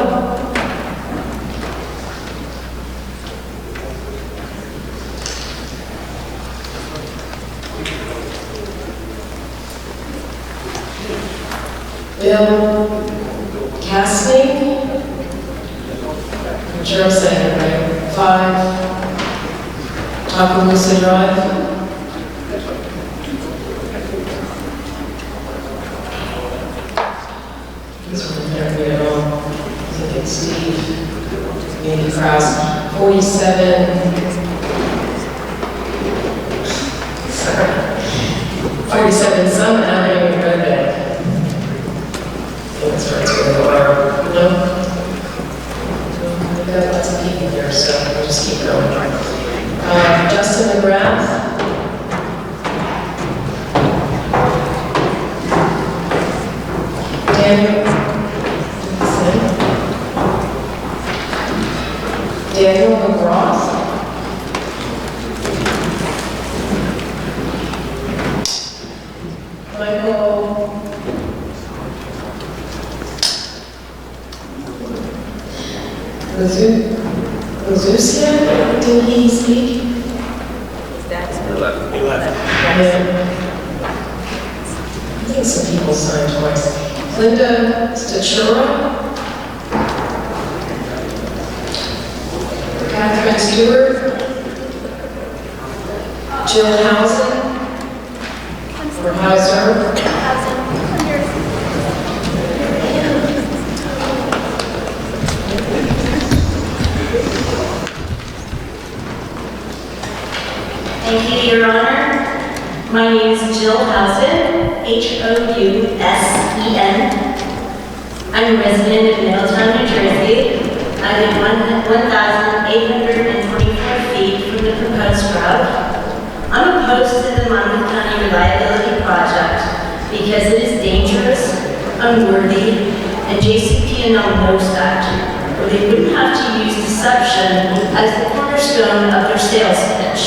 Speaker 1: Bill Casting. I'm sure I'm saying it right. 5 Takamusa Drive. This one can't read at all. I think it's Steve. Maybe Kraus. 47. 47 some, and I haven't even read that. I think it starts with an R. No? We've got lots of people here, so we'll just keep going. Justin McGrath. Daniel McGrath. Michael Lazusia, did he speak?
Speaker 2: That's
Speaker 1: 11. I think some people signed twice. Linda Stachura. Catherine Stewart. Jill Housen. Or Hauser.
Speaker 3: Thank you, Your Honor. My name is Jill Housen, Housen. I'm a resident of Middletown, New Jersey. I live 1,824 feet from the proposed route. I'm opposed to the Monmouth County Reliability Project because it is dangerous, unworthy, and JCP&L knows that, or they wouldn't have to use deception as the cornerstone of their sales pitch.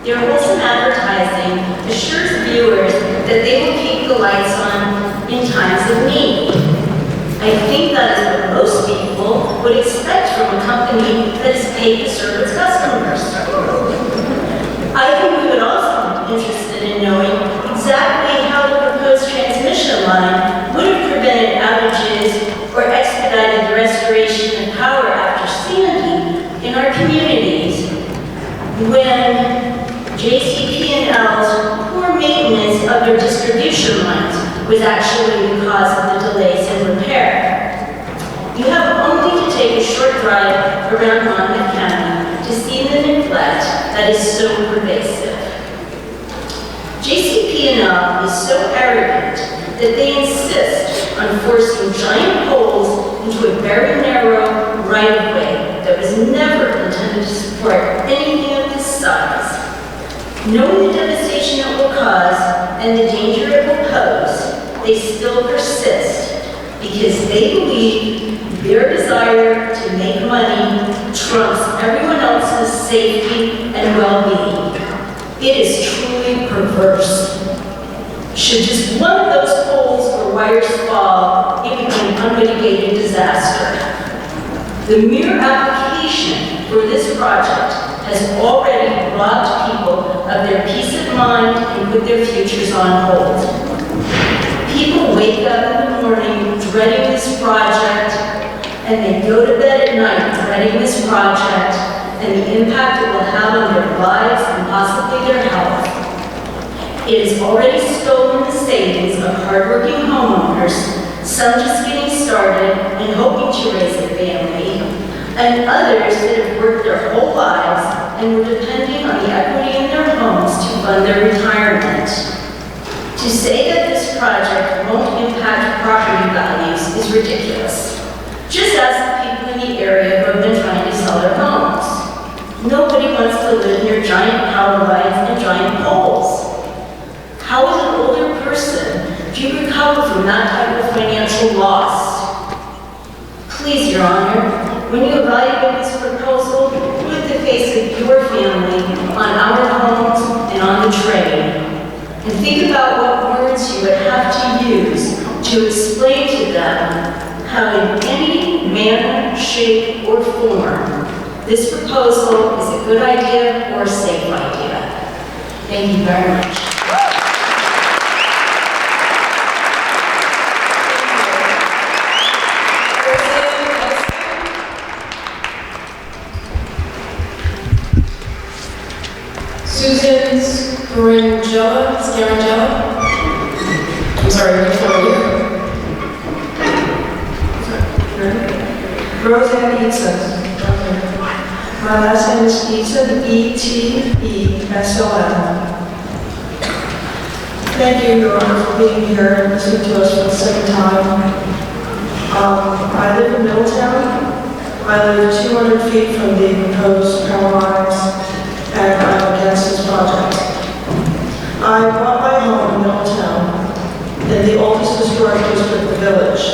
Speaker 3: Their wholesome advertising assures viewers that they will keep the lights on in times of need. I think that is what most people would expect from a company that is paid to serve its customers. I think we would also be interested in knowing exactly how the proposed transmission line would have prevented outages or expedited the restoration of power after Sandy in our communities when JCP&L's poor maintenance of their distribution lines was actually the cause of the delays in repair. You have only to take a short drive around Monmouth County to see the neglect that is so pervasive. JCP&L is so arrogant that they insist on forcing giant poles into a very narrow right-of-way that was never intended to support anything of this size. Knowing the devastation it will cause and the danger it will pose, they still persist because they believe their desire to make money trumps everyone else's safety and well-being. It is truly perverse. Should just one of those poles or wires fall, it would be an unmitigated disaster. The mere application for this project has already robbed people of their peace of mind and put their futures on hold. People wake up in the morning dreading this project
Speaker 15: and they go to bed at night dreading this project and the impact it will have on their lives and possibly their health. It has already stolen the savings of hardworking homeowners, some just getting started and hoping to raise a family, and others that have worked their whole lives and were depending on the equity in their homes to fund their retirement. To say that this project won't impact property values is ridiculous. Just ask the people in the area who have been trying to sell their homes. Nobody wants to live near giant power lines and giant poles. How as an older person do you recover from that type of financial loss? Please, Your Honor, when you evaluate this proposal, put the face of your family on our homes and on the train. And think about what words you would have to use to explain to them how in any manner, shape, or form this proposal is a good idea or a safe idea. Thank you very much.
Speaker 1: Susan Scarangella? I'm sorry, which one are you?
Speaker 16: Roseanne Eatson. My last name is Eatson, E-T-E-S-O-N. Thank you, Your Honor, for being here and listening to us for the second time. I live in Middletown. I live 200 feet from the proposed power lines, and I'm against this project. I bought my home in Middletown in the oldest historic district, the Village,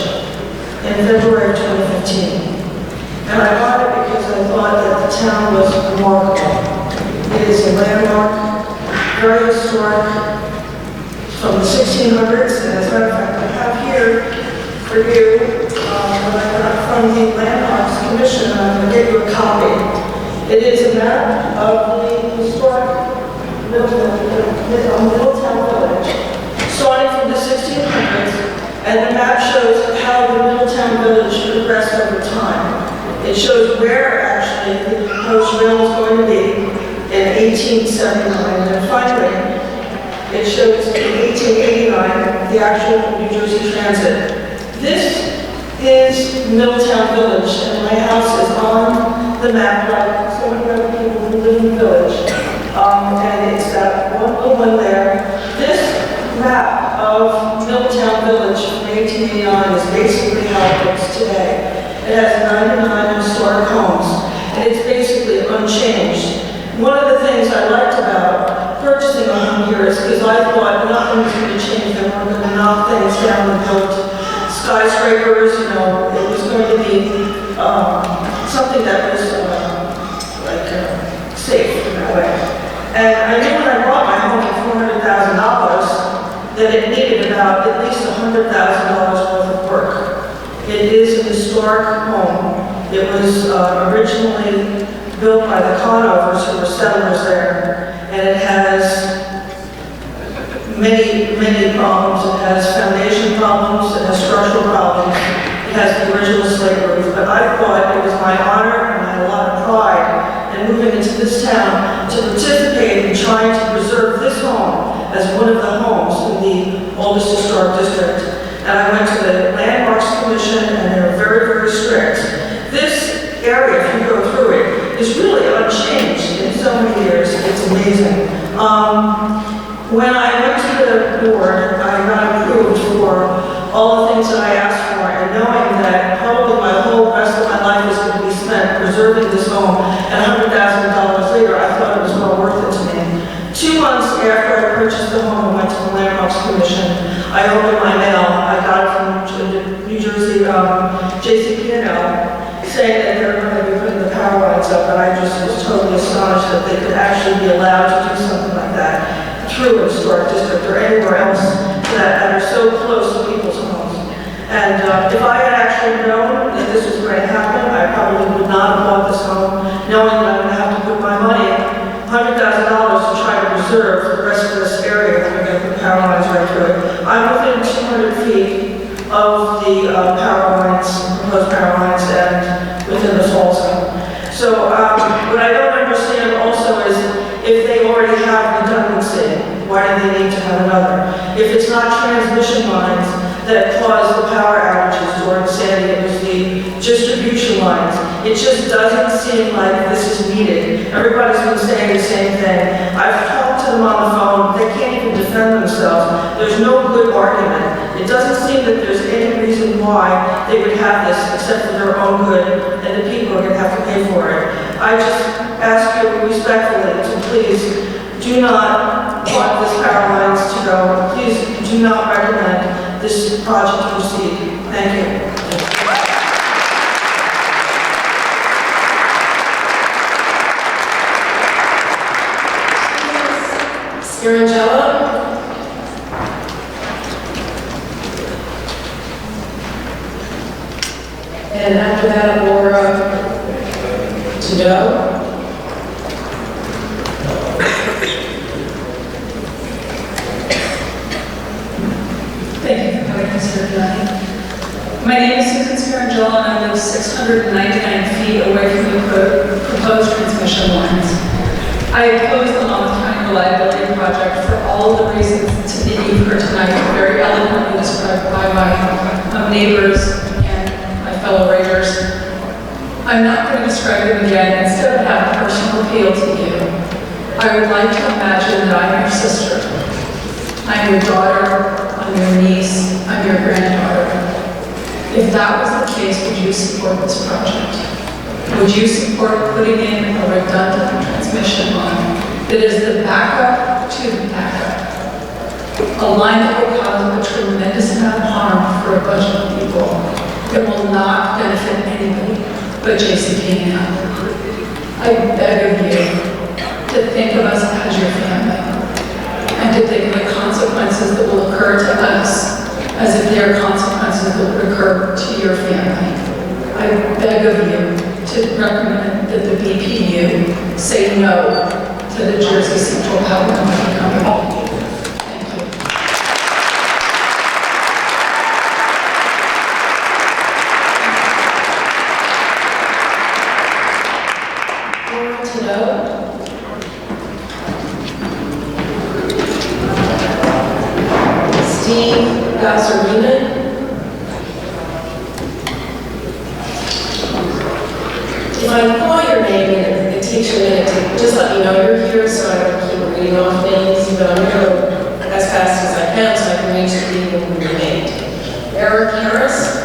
Speaker 16: in February of 2015. And I bought it because I thought that the town was remarkable. It is a landmark, very historic, from the 1600s, and as a matter of fact, I have here for you what I got from the Landmarks Commission, and I'm going to get you a copy. It is a map of the historic Middletown Village, starting from the 1600s, and the map shows how the Middletown Village progressed over time. It shows where actually the proposed rail was going to be in 1879, and then finally, it shows in 1889 the actual New Jersey Transit. This is Middletown Village, and my house is on the map like so many other people who live in the village. And it's that one little one there. This map of Middletown Village from 1889 is basically how it looks today. It has 99 historic homes, and it's basically unchanged. One of the things I liked about purchasing a home here is because I thought nothing was going to change. They weren't going to knock things down and build skyscrapers, you know, it was going to be something that was safe in that way. And I knew when I bought my home for $400,000 that it needed about at least $100,000 worth of work. It is a historic home. It was originally built by the Conovers, who were settlers there, and it has many, many problems. It has foundation problems, it has structural problems, it has the original slate roof, but I thought it was my honor and I had a lot of pride in moving into this town to participate in trying to preserve this home as one of the homes in the oldest historic district. And I went to the Landmarks Commission, and they were very, very strict. This area, if you go through it, is really unchanged in so many years. It's amazing. When I went to the board, I got approved for all the things that I asked for, and knowing that probably my whole rest of my life is going to be spent preserving this home, and $100,000 later, I thought it was well worth it to me. 2 months after I purchased the home and went to the Landmarks Commission, I opened my mail. I got it from the New Jersey JCP&L, saying that they're going to be putting the power lines up, and I just was totally astonished that they could actually be allowed to do something like that through a historic district or anywhere else that are so close to people's homes. And if I had actually known that this was going to happen, I probably would not have bought this home, knowing that I'm going to have to put my money, $100,000 to try to preserve the rest of this area. We're going to put power lines right through it. I'm within 200 feet of the power lines, proposed power lines, and within the fall zone. So what I don't understand also is if they already have redundancy, why do they need to have another? If it's not transmission lines that cause the power outages during Sandy, it was the distribution lines. It just doesn't seem like this is needed. Everybody's been saying the same thing. I've talked to them on the phone. They can't even defend themselves. There's no good argument. It doesn't seem that there's any reason why they would have this except for their own good, and the people are going to have to pay for it. I just ask you respectfully to please do not want this power lines to go. Please do not recommend this project proceed. Thank you.
Speaker 1: Scarangella? And after that, Laura Trudeau.
Speaker 17: Thank you for having us here tonight. My name is Susan Scarangella, and I live 699 feet away from the proposed transmission lines. I oppose the Monmouth County Reliability Project for all of the reasons that you've heard tonight, very eloquently described by my neighbors and my fellow Raiders. I'm not going to describe them again. Instead, I have a personal appeal to you. I would like to imagine that I'm your sister. I'm your daughter, I'm your niece, I'm your granddaughter. If that was the case, would you support this project? Would you support putting in a redundant transmission line that is the backup to the backup? A line that will cause a tremendous amount of harm for a bunch of people that will not benefit anybody but JCP&L. I beg of you to think of us as your family and to think of the consequences that will occur to us as if they are consequences that would occur to your family. I beg of you to recommend that the BPU say no to the Jersey Central Power Company. Thank you.
Speaker 1: Laura Trudeau. Steve Gazzarina. If I call your name and it takes you a minute to just let me know you're here so I don't keep reading off names, but I'm going to go as fast as I can so I can reach the people who remained. Eric Harris.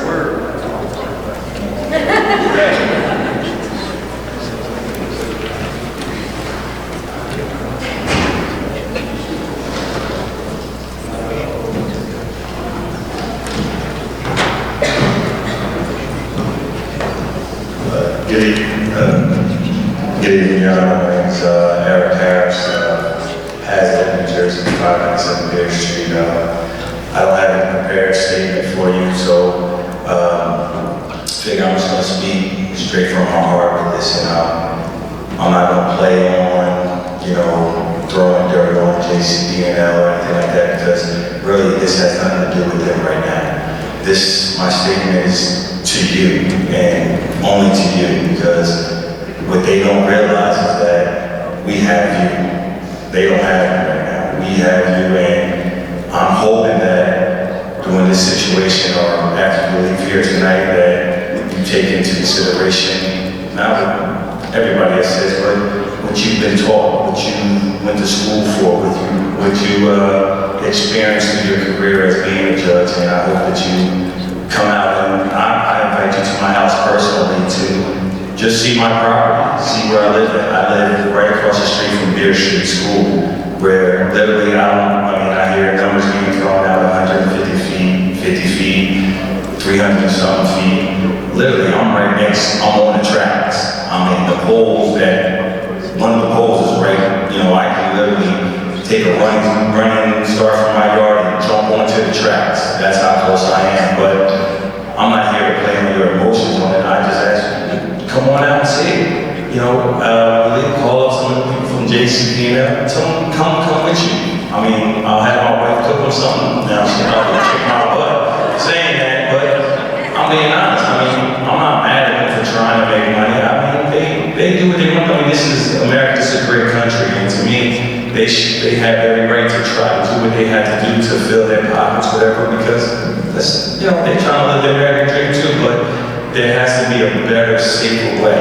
Speaker 18: Good evening, Your Honor. My name is Eric Harris, Hazard, New Jersey, 597 Bear Street. I don't have a prepared statement for you, so figure I'm just going to speak straight from my heart with this, and I'm not going to play on, throwing dirt on JCP&L or anything like that, because really this has nothing to do with them right now. My statement is to you, and only to you, because what they don't realize is that we have you. They don't have you right now. We have you, and I'm hoping that during this situation or after you leave here tonight that you take into consideration not what everybody else says, but what you've been taught, what you went to school for, what you experienced in your career as being a judge, and I hope that you come out, and I invite you to my house personally to just see my property, see where I live at. I live right across the street from Beer Street School, where literally I hear numbers being thrown out 150 feet, 50 feet, 300 and something feet. Literally, I'm on the tracks. I'm in the poles one of the poles is right, I can literally take a running start from my yard and jump onto the tracks. That's how close I am, but I'm not here to play on your emotions on it. I just ask you, come on out and see it. Call up some of the people from JCP&L, tell them come with you. I'll have my wife cook them something. Now she'll probably kick my butt saying that, this is America, this is a great country, and to me, they have every right to try to do what they have to do to fill their pockets, whatever, because that's, they're trying to live their American dream too, but there has to be a better, safer way.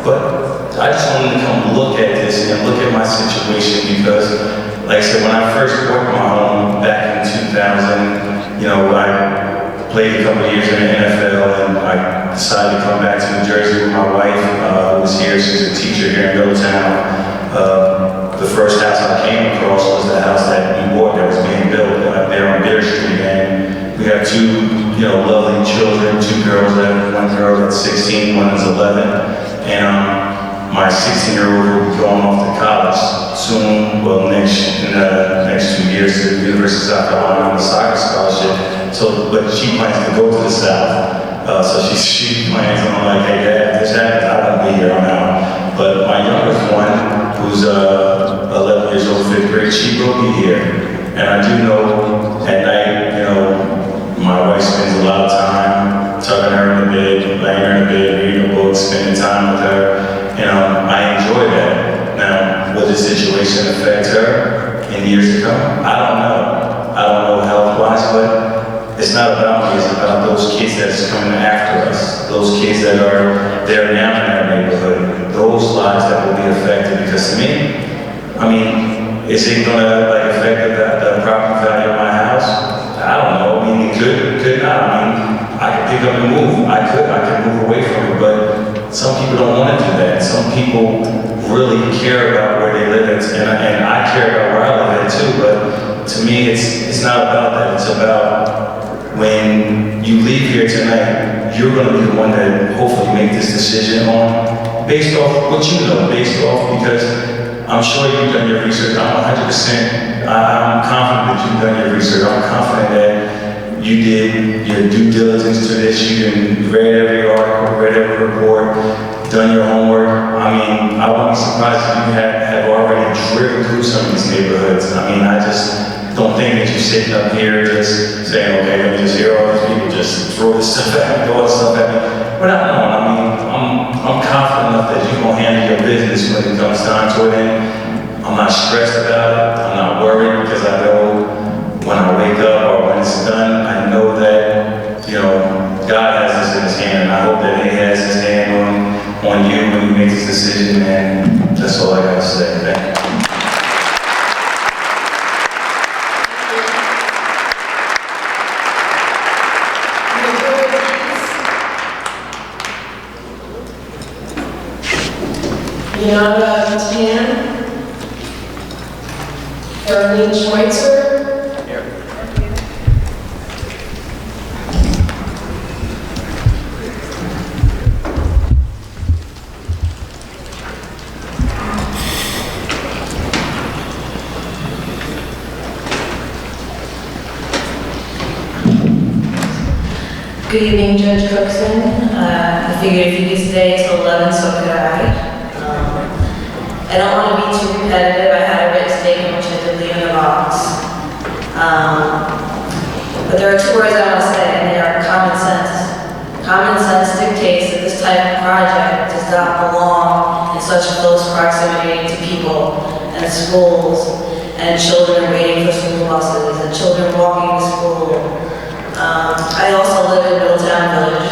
Speaker 18: But I just wanted to come look at this and look at my situation because, like I said, when I first bought my home back in 2000, I played a couple of years in the NFL, and I decided to come back to New Jersey with my wife, who was here. She's a teacher here in Middletown. The first house I came across was the house that we bought that was being built there on Beer Street, and we have two, lovely children, two girls. One girl that's 16, one is 11, and my 16-year-old will be going off to college soon. Well, in the next 2 years to the University of South Carolina on a soccer scholarship. But she plans to go to the South. So she plans on like, hey Dad, if this happens, I won't be here on out. But my youngest one, who's 11 years old, 5th grade, she will be here. And I do know at night, my wife spends a lot of time tucking her in the bed, laying her in the bed, reading a book, spending time with her. I enjoy that. Now, will this situation affect her in years to come? I don't know. I don't know health-wise, but it's not about me. It's about those kids that's coming after us. Those kids that are there now in our neighborhood. Those lives that will be affected. Because to me, is it going to affect the property value of my house? I don't know. It could not. I could pick up and move. I could move away from it, but some people don't want to do that. Some people really care about where they live, and I care about where I live at too, but to me, it's not about that. It's about when you leave here tonight, you're going to be the one that hopefully make this decision on, based off what you know, because I'm sure you've done your research. I'm 100%, I'm confident that you've done your research. I'm confident that you did your due diligence to this. You read every article, read every report, done your homework. I wouldn't be surprised if you have already driven through some of these neighborhoods. I just don't think that you're sitting up here just saying, okay, let me just hear all these people just throw this stuff at me, throw this stuff at me. But I don't know. I'm confident enough that you're going to handle your business when it comes time to it. And I'm not stressed about it. I'm not worried because I know when I wake up or when it's done, I know that, God has this in his hand, and I hope that he has his hand on you when you make this decision, and that's all I gotta say. Thank
Speaker 1: you. Yana Tan, Darlene Schweitzer.
Speaker 19: Good evening, Judge Cookson. I figured if you could stay till 11, so could I. I don't want to be too repetitive. I had a written statement which I did leave in the box. But there are two words I want to say, and they are common sense. Common sense dictates that this type of project does not belong in such close proximity to people and schools and children waiting for school buses and children walking to school. I also live in Middletown Village.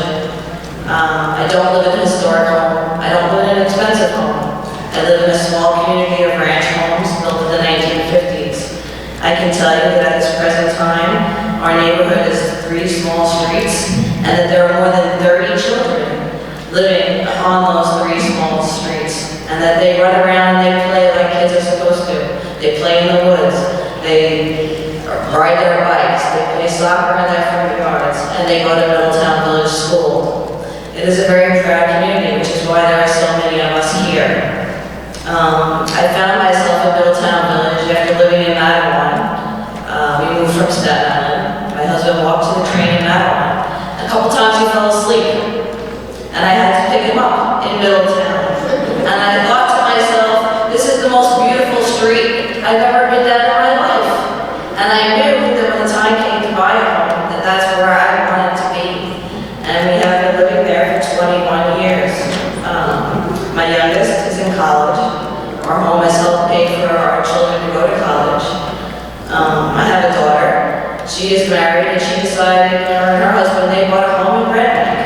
Speaker 19: I don't live in a historic home. I don't live in an expensive home. I live in a small community of ranch homes built in the 1950s. I can tell you that at this present time, our neighborhood is 3 small streets, and that there are more than 30 children living on those 3 small streets, and that they run around and they play like kids are supposed to. They play in the woods. They ride their bikes, they play soccer in their front yards, and they go to Middletown Village School. It is a very proud community, which is why there are so many of us here. I found myself in Middletown Village after living in Aberdeen. We moved from Staten Island. My husband walked to the train in Aberdeen. A couple times he fell asleep, and I had to pick him up in Middletown. And I thought to myself, this is the most beautiful street I've ever been down in my life. And I knew that when the time came to buy a home, that that's where I wanted to be. And we have been living there for 21 years. My youngest is in college. Our home has helped pay for our children to go to college. I have a daughter. She is married and she decided, her and her husband, they bought a home in Red Bank.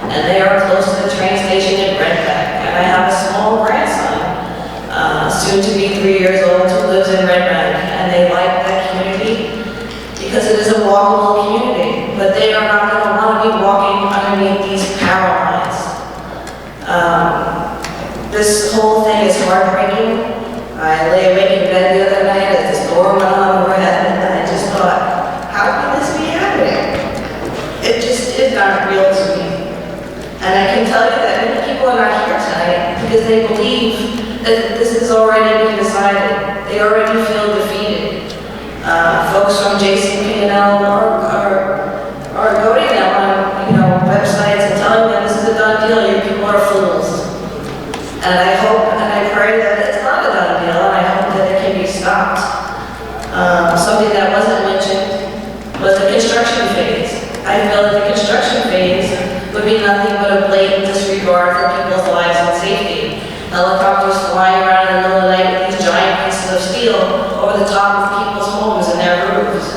Speaker 19: And they are close to the train station in Red Bank. And I have a small grandson, soon to be 3 years old, who lives in Red Bank. And they like that community because it is a walkable community. But they are not going to want to be walking underneath these power lines. This whole thing is heartbreaking. I lay awake in bed the other night as this door went on overhead, and I just thought, how can this be happening? It just is not real to me. And I can tell you that many people are not here tonight because they believe that this has already been decided. They already feel defeated. Folks from JCP&L are goading them on websites and telling them this is a done deal. You people are fools. And I hope and I pray that it's not a done deal, and I hope that it can be stopped. Something that wasn't mentioned was the construction phase. I feel that the construction phase would be nothing but a blatant disregard for people's lives and safety. Helicopters flying around in the middle of the night with these giant pieces of steel over the top of people's homes and their roofs.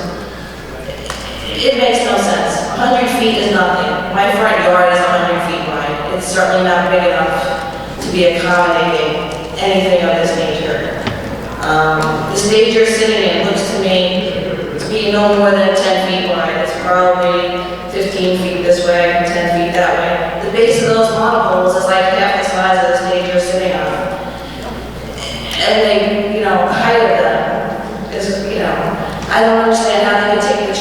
Speaker 19: It makes no sense. 100 feet is nothing. My front yard is 100 feet wide. It's certainly not big enough to be accommodating anything of this nature. The stage you're sitting in looks to me to be no more than 10 feet wide. It's probably 15 feet this way, 10 feet that way. The base of those monopoles is like half the size of the stage you're sitting on. And they, the height of them is, I don't understand how they can take the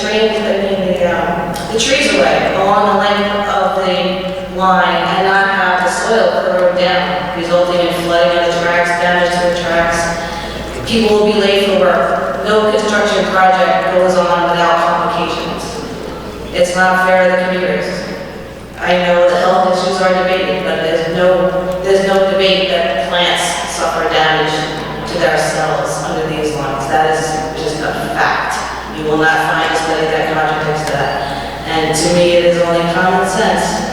Speaker 19: the trees away along the length of the line and not have the soil corrode down, resulting in flooding of the tracks, damage to the tracks. People will be late for work. No construction project goes on without complications. It's not fair to the commuters. I know the health issues are debated, but there's no debate that plants suffer damage to their cells under these lines. That is just a fact. You will not find a study that contradicts that. And to me, it is only common sense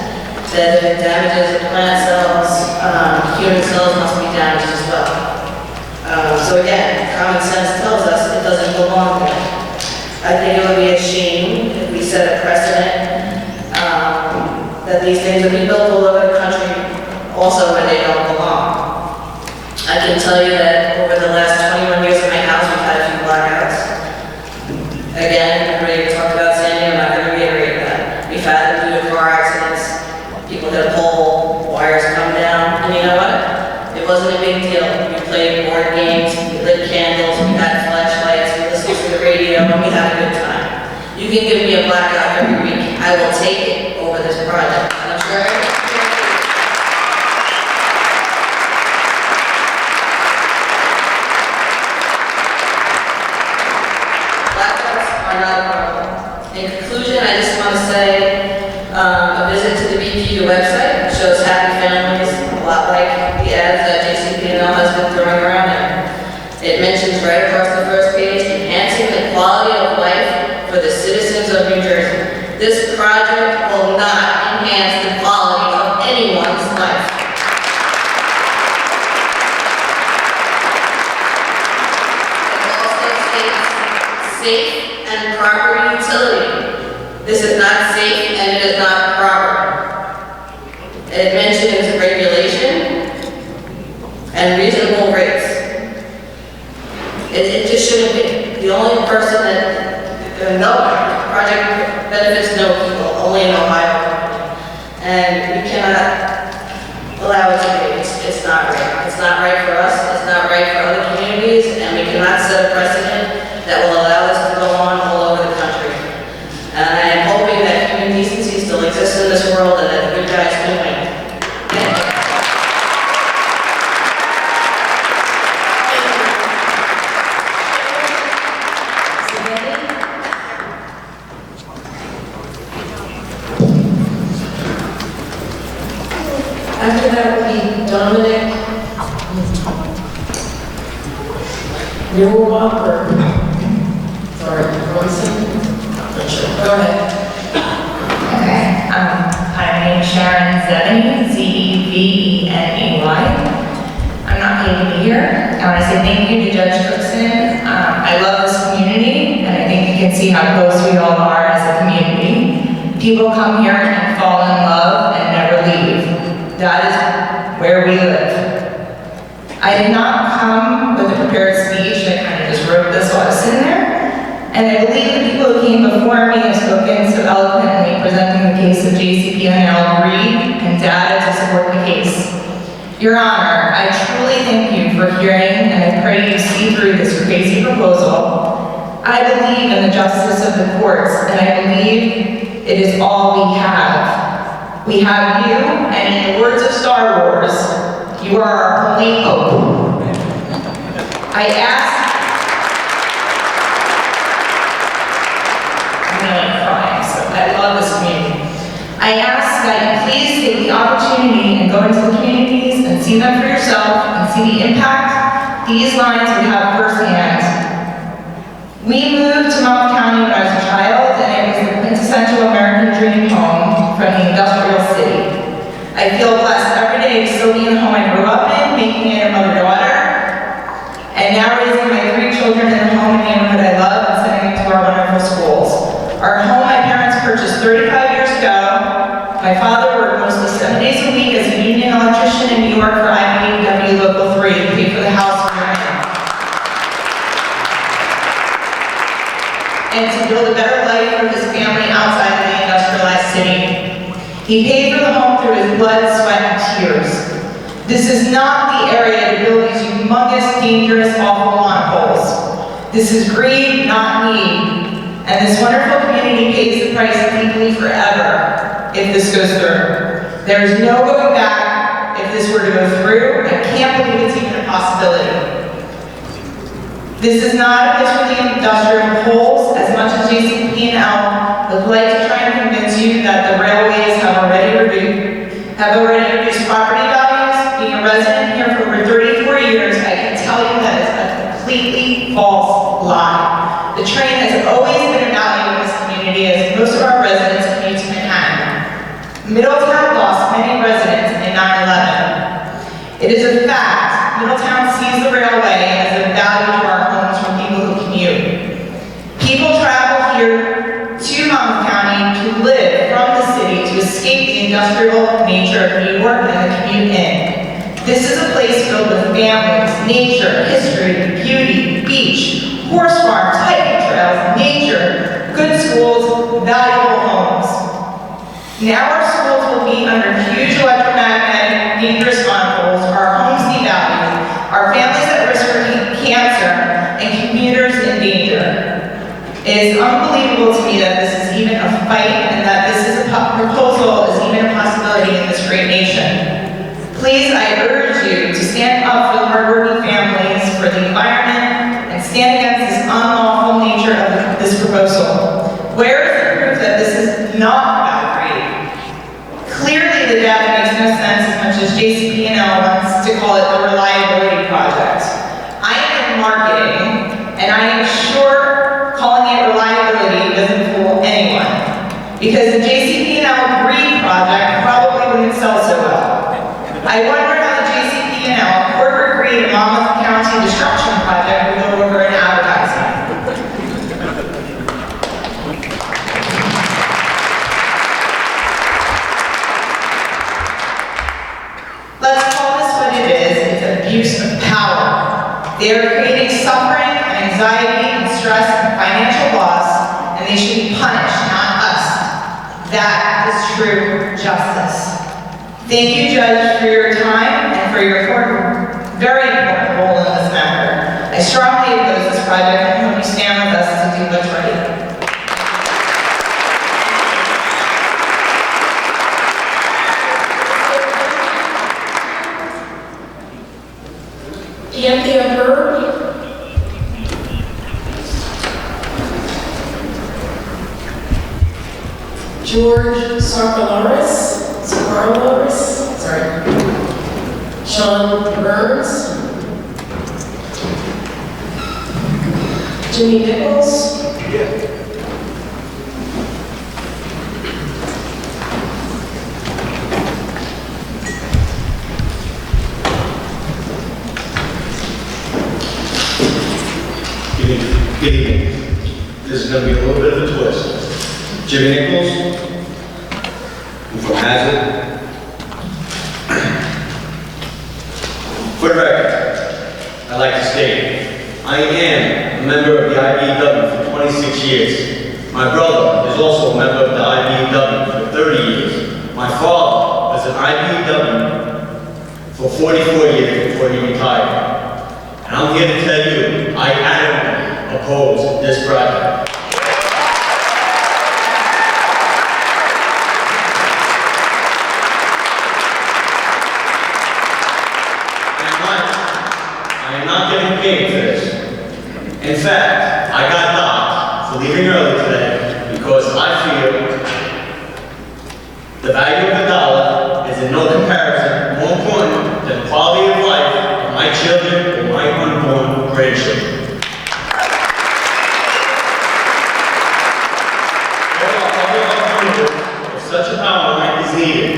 Speaker 19: that if it damages the plant cells, human cells must be damaged as well. So again, common sense tells us it doesn't belong there. I think it would be a shame if we set a precedent that these things would be built all over the country, also where they don't belong. I can tell you that over the last 21 years of my house, we've had a few blackouts. Again, everybody talked about Sandy, I'm not going to reiterate that. We've had them due to car accidents, people hit a pole, wires come down, and you know what? It wasn't a big deal. We played board games, we lit candles, we had flashlights, we listened to the radio, and we had a good time. You can give me a blackout every week. I will take it over this project. And I'm sure blackouts are not a problem. In conclusion, I just want to say a visit to the BPU website shows happy families, a lot like the ads that JCP&L has been throwing around there. It mentions right across the first page, enhancing the quality of life for the citizens of New Jersey. This project will not enhance the quality of anyone's life. It also states safe and proper utility. This is not safe and it is not proper. It mentions regulation and reasonable rates. It just shouldn't be. The only person project benefits no people, only in Ohio. And we cannot allow it to be. It's not right. It's not right for us. It's not right for other communities. And we cannot set a precedent that will allow this to go on all over the country. And I am hoping that human decency still exists in this world and that the good guys can win. Thank you.
Speaker 1: After that will be Dominic Newell-Walker. Sorry, Bronson? Not sure. Go ahead.
Speaker 20: Okay. Hi, my name is Sharon Zeveny, Z-E-V-E-N-E-Y. I'm not
Speaker 21: opportunity to be here. I want to say thank you to Judge Cookson. I love this community, and I think you can see how close we all are as a community. People come here and fall in love and never leave. That is where we live. I did not come with a prepared speech. I kind of just wrote this while I was sitting there. And I believe the people who came before me have spoken so eloquently, presenting the case of JCP&L, greed, and data to support the case. Your Honor, I truly thank you for hearing, and I pray you see through this crazy proposal. I believe in the justice of the courts, and I believe it is all we have. We have you, and in the words of Star Wars, you are our only hope. I ask I love this community. I ask that you please take the opportunity and go into the communities and see them for yourself and see the impact these lines would have firsthand. We moved to Monmouth County when I was a child, and it was the quintessential American dream home from the industrial city. I feel blessed every day to still be in the home I grew up in, making it a mother-daughter, and now raising my 3 children in the home and neighborhood I love and sending them to our wonderful schools. Our home my parents purchased 35 years ago. My father worked mostly 7 days a week as a union electrician in New York for IBEW Local 3 to pay for the house we were in. And to build a better life for his family outside of the industrialized city. He paid for the home through his blood, sweat, and tears. This is not the area to build these humongous, dangerous, awful monopoles. This is greed, not need. And this wonderful community pays the price deeply forever if this goes through. There is no going back if this were to go through. I can't believe it's even a possibility. This is not a place for the industrial poles as much as JCP&L would like to try and convince you that the railways have already reduced property values. Being a resident here for over 34 years, I can tell you that is a completely false lie. The train has always been a value in this community as most of our residents commute to Manhattan. Middletown lost many residents in 9/11. It is a fact, Middletown sees the railway as a value to our homes from people who commute. People travel here to Monmouth County to live from the city to escape the industrial nature of New York and the commute in. This is a place filled with families, nature, history, beauty, beach, horse farms, hiking trails, nature, good schools, valuable homes. Now our schools will be under huge electromagnetic, dangerous monopoles, our homes devalued, our families at risk for cancer, and commuters in danger. It is unbelievable to me that this is even a fight and that this is proposal is even a possibility in this great nation. Please, I urge you to stand up for the hardworking families, for the environment, and stand against this unlawful nature of this proposal. Where is the proof that this is not about greed? Clearly, the data makes no sense as much as JCP&L wants to call it the reliability project. I am in marketing, and I am sure calling it reliability doesn't fool anyone, because the JCP&L greed project probably wouldn't sell so well. I wonder how the JCP&L corporate greed and Monmouth County destruction project would go over in advertising. Let's call this what it is. It's abuse of power. They are creating suffering, anxiety, and stress and financial loss, and they should be punished, not us. That is true justice. Thank you, Judge, for your time and for your very important role in this matter. I strongly oppose this project and hope you stand with us to do what's right.
Speaker 1: Anthea Bird. George Sarkalaris. Sean Burns, Jimmy Nichols,
Speaker 4: Good evening. This is going to be a little bit of a twist. Jimmy Nichols, I'm from Hazard. For the record, I'd like to state, I am a member of the IBEW for 26 years. My brother is also a member of the IBEW for 30 years. My father was an IBEW for 44 years before he retired. And I'm here to tell you, I adamantly oppose this project. I am not getting paid for this. In fact, I got docked for leaving early today because I feel the value of the dollar is in no comparison more important than the quality of life of my children or my unborn grandchildren. If such a power line is needed,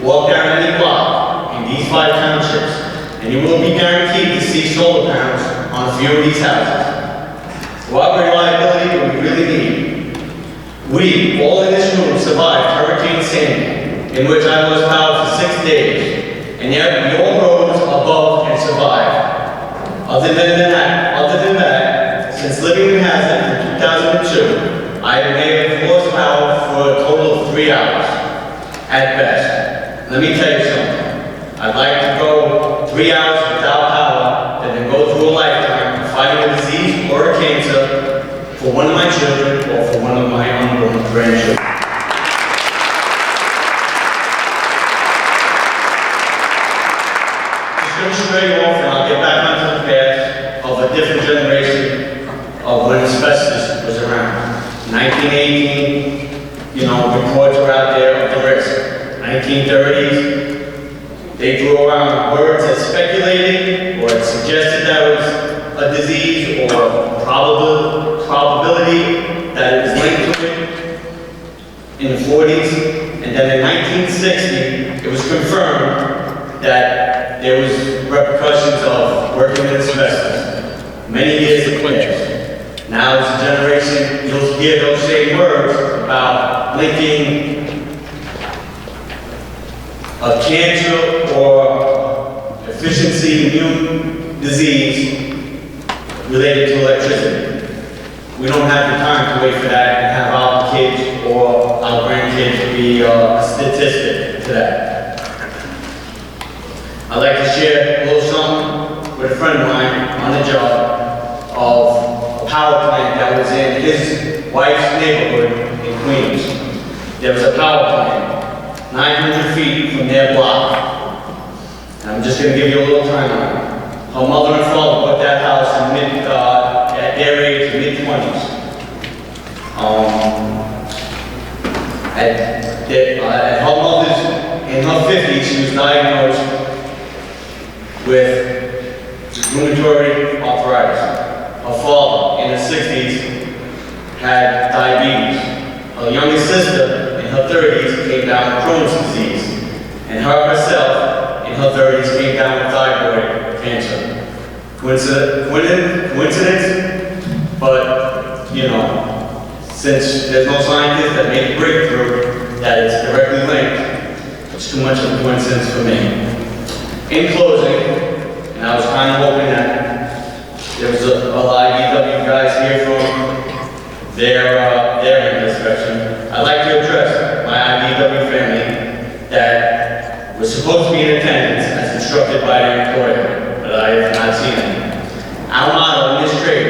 Speaker 4: walk down any block in these 5 townships, and you will be guaranteed to see solar panels on a few of these houses. What reliability do we really need? We, all in this room, survived Hurricane Sandy, in which I lost power for 6 days, and yet we all rose above and survived. Other than that, since living in Hazard in 2002, I may have lost power for a total of 3 hours, at best. Let me tell you something. I'd like to go 3 hours without power, and then go through a lifetime of fighting a disease or a cancer for one of my children or for one of my unborn grandchildren. Just going to stray off, and I'll get back onto the path of a different generation of when asbestos was around. 1918, reports are out there of the risk. 1930s, they threw around words that speculated or suggested that it was a disease or probability that it was linked to it in the 40s. And then in 1960, it was confirmed that there was repercussions of working with asbestos. Many years have passed. Now as a generation, you'll hear those same words about linking a cancer or efficiency immune disease related to electricity. We don't have the time to wait for that and have our kids or our grandkids be a statistic to that. I'd like to share a little something with a friend of mine on the job of a power plant that was in his wife's neighborhood in Queens. There was a power plant 900 feet from their block. And I'm just going to give you a little timeline. Her mother and father bought that house at their age, mid-20s. At her mother's, in her 50s, she was diagnosed with rheumatoid arthritis. Her father, in his 60s, had diabetes. Her younger sister, in her 30s, came down with Crohn's disease. And her herself, in her 30s, came down with thyroid cancer. Coincidence? But, since there's no scientists that made a breakthrough that it's directly linked, it's too much of a coincidence for me. In closing, and I was kind of hoping that there was a lot of EW guys here from their inspection. I'd like to address my IBEW family that was supposed to be in attendance as instructed by their employer, but I have not seen them. Our motto in this trade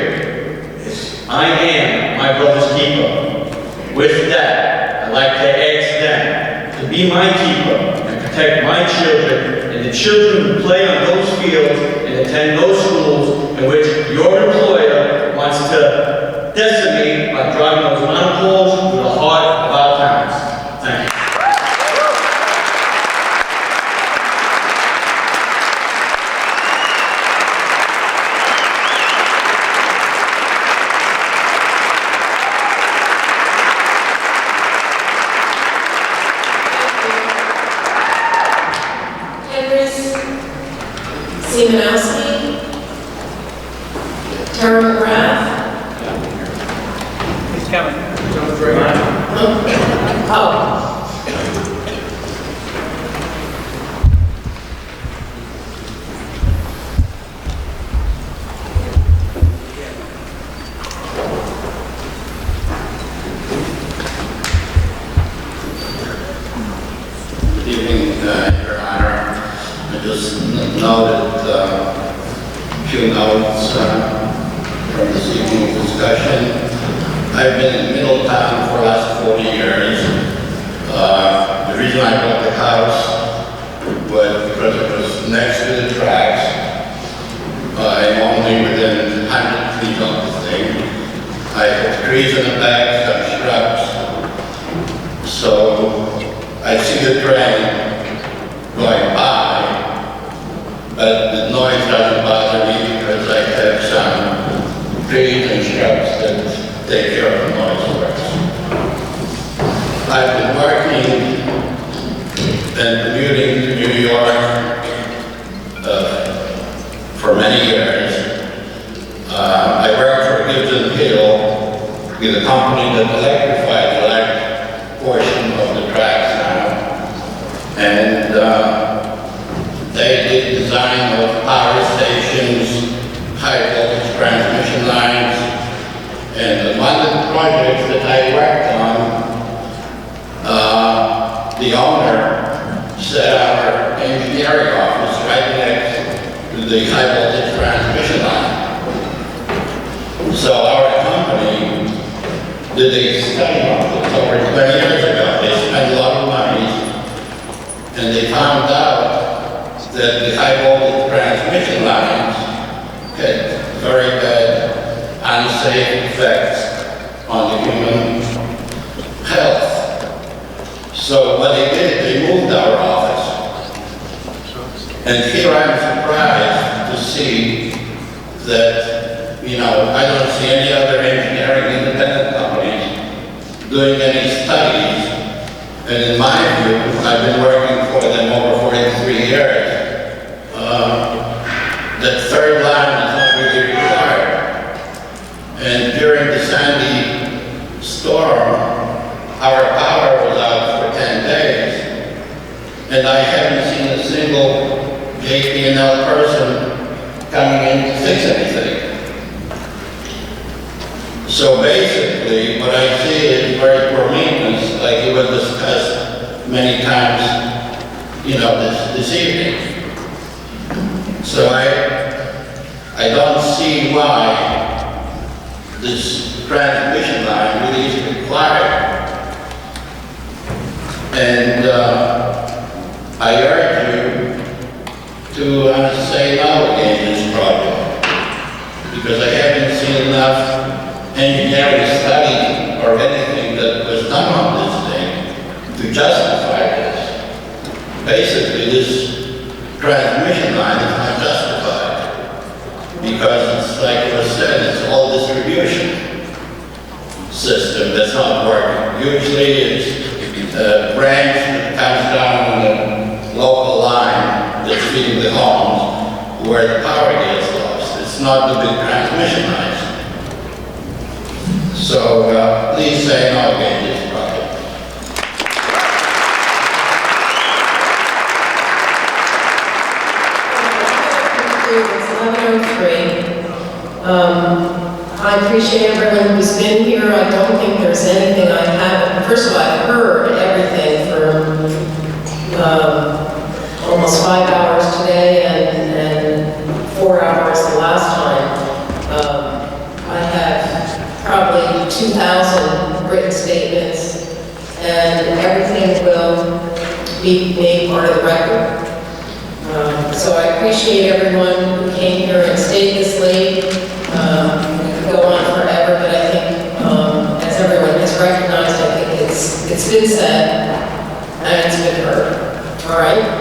Speaker 4: is, I am my brother's keeper. With that, I'd like to ask them to be my keeper and protect my children and the children who play on those fields and attend those schools in which your employer wants to decimate by driving those monopoles through the heart of our towns. Thank you.
Speaker 1: Seamanowski, Tara McGrath,
Speaker 5: few notes from this evening's discussion. I've been in Middletown for the last 40 years. The reason I bought the house was because it was next to the tracks. I'm only within 100 feet of the thing. I have trees in the back, some shrubs. So I see the train going by, but the noise doesn't bother me because I have some trees and shrubs that take care of the noise for us. I've been working and commuting to New York for many years. I worked for Gibson Hill with a company that electrified the left portion of the tracks now. And they did design of power stations, high voltage transmission lines, and one of the projects that I worked on, the owner set our engineering office right next to the high voltage transmission line. So our company did a study on this over 20 years ago. They spent a lot of money, and they found out that the high voltage transmission lines had very bad, unsafe effects on the human health. So what they did, they moved our office. And here I'm surprised to see that, you know, I don't see any other engineering independent companies doing any studies. And in my view, I've been working for them over 43 years. That third line is not really required. And during the Sandy storm, our power was out for 10 days. And I haven't seen a single JCP&L person coming in to fix anything. So basically, what I see is very poor maintenance, like it was discussed many times, you know, this evening. So I don't see why this transmission line really is required. And I urge you to say no against this project, because I haven't seen enough engineering study or anything that was done on this thing to justify this. Basically, this transmission line is not justified because it's like it was said, it's all distribution system that's not working. Usually it's a branch that comes down on the local line that's feeding the homes where the power gets lost. It's not the big transmission lines. So please say no against this project.
Speaker 1: It's 11:03. I appreciate everyone who's been here. I don't think there's anything I haven't. First of all, I've heard everything for almost 5 hours today and 4 hours the last time. I have probably 2,000 written statements, and everything will be made part of the record. So I appreciate everyone who came here and stayed this late. We could go on forever, but I think, as everyone has recognized, I think it's been said and it's been heard. All right?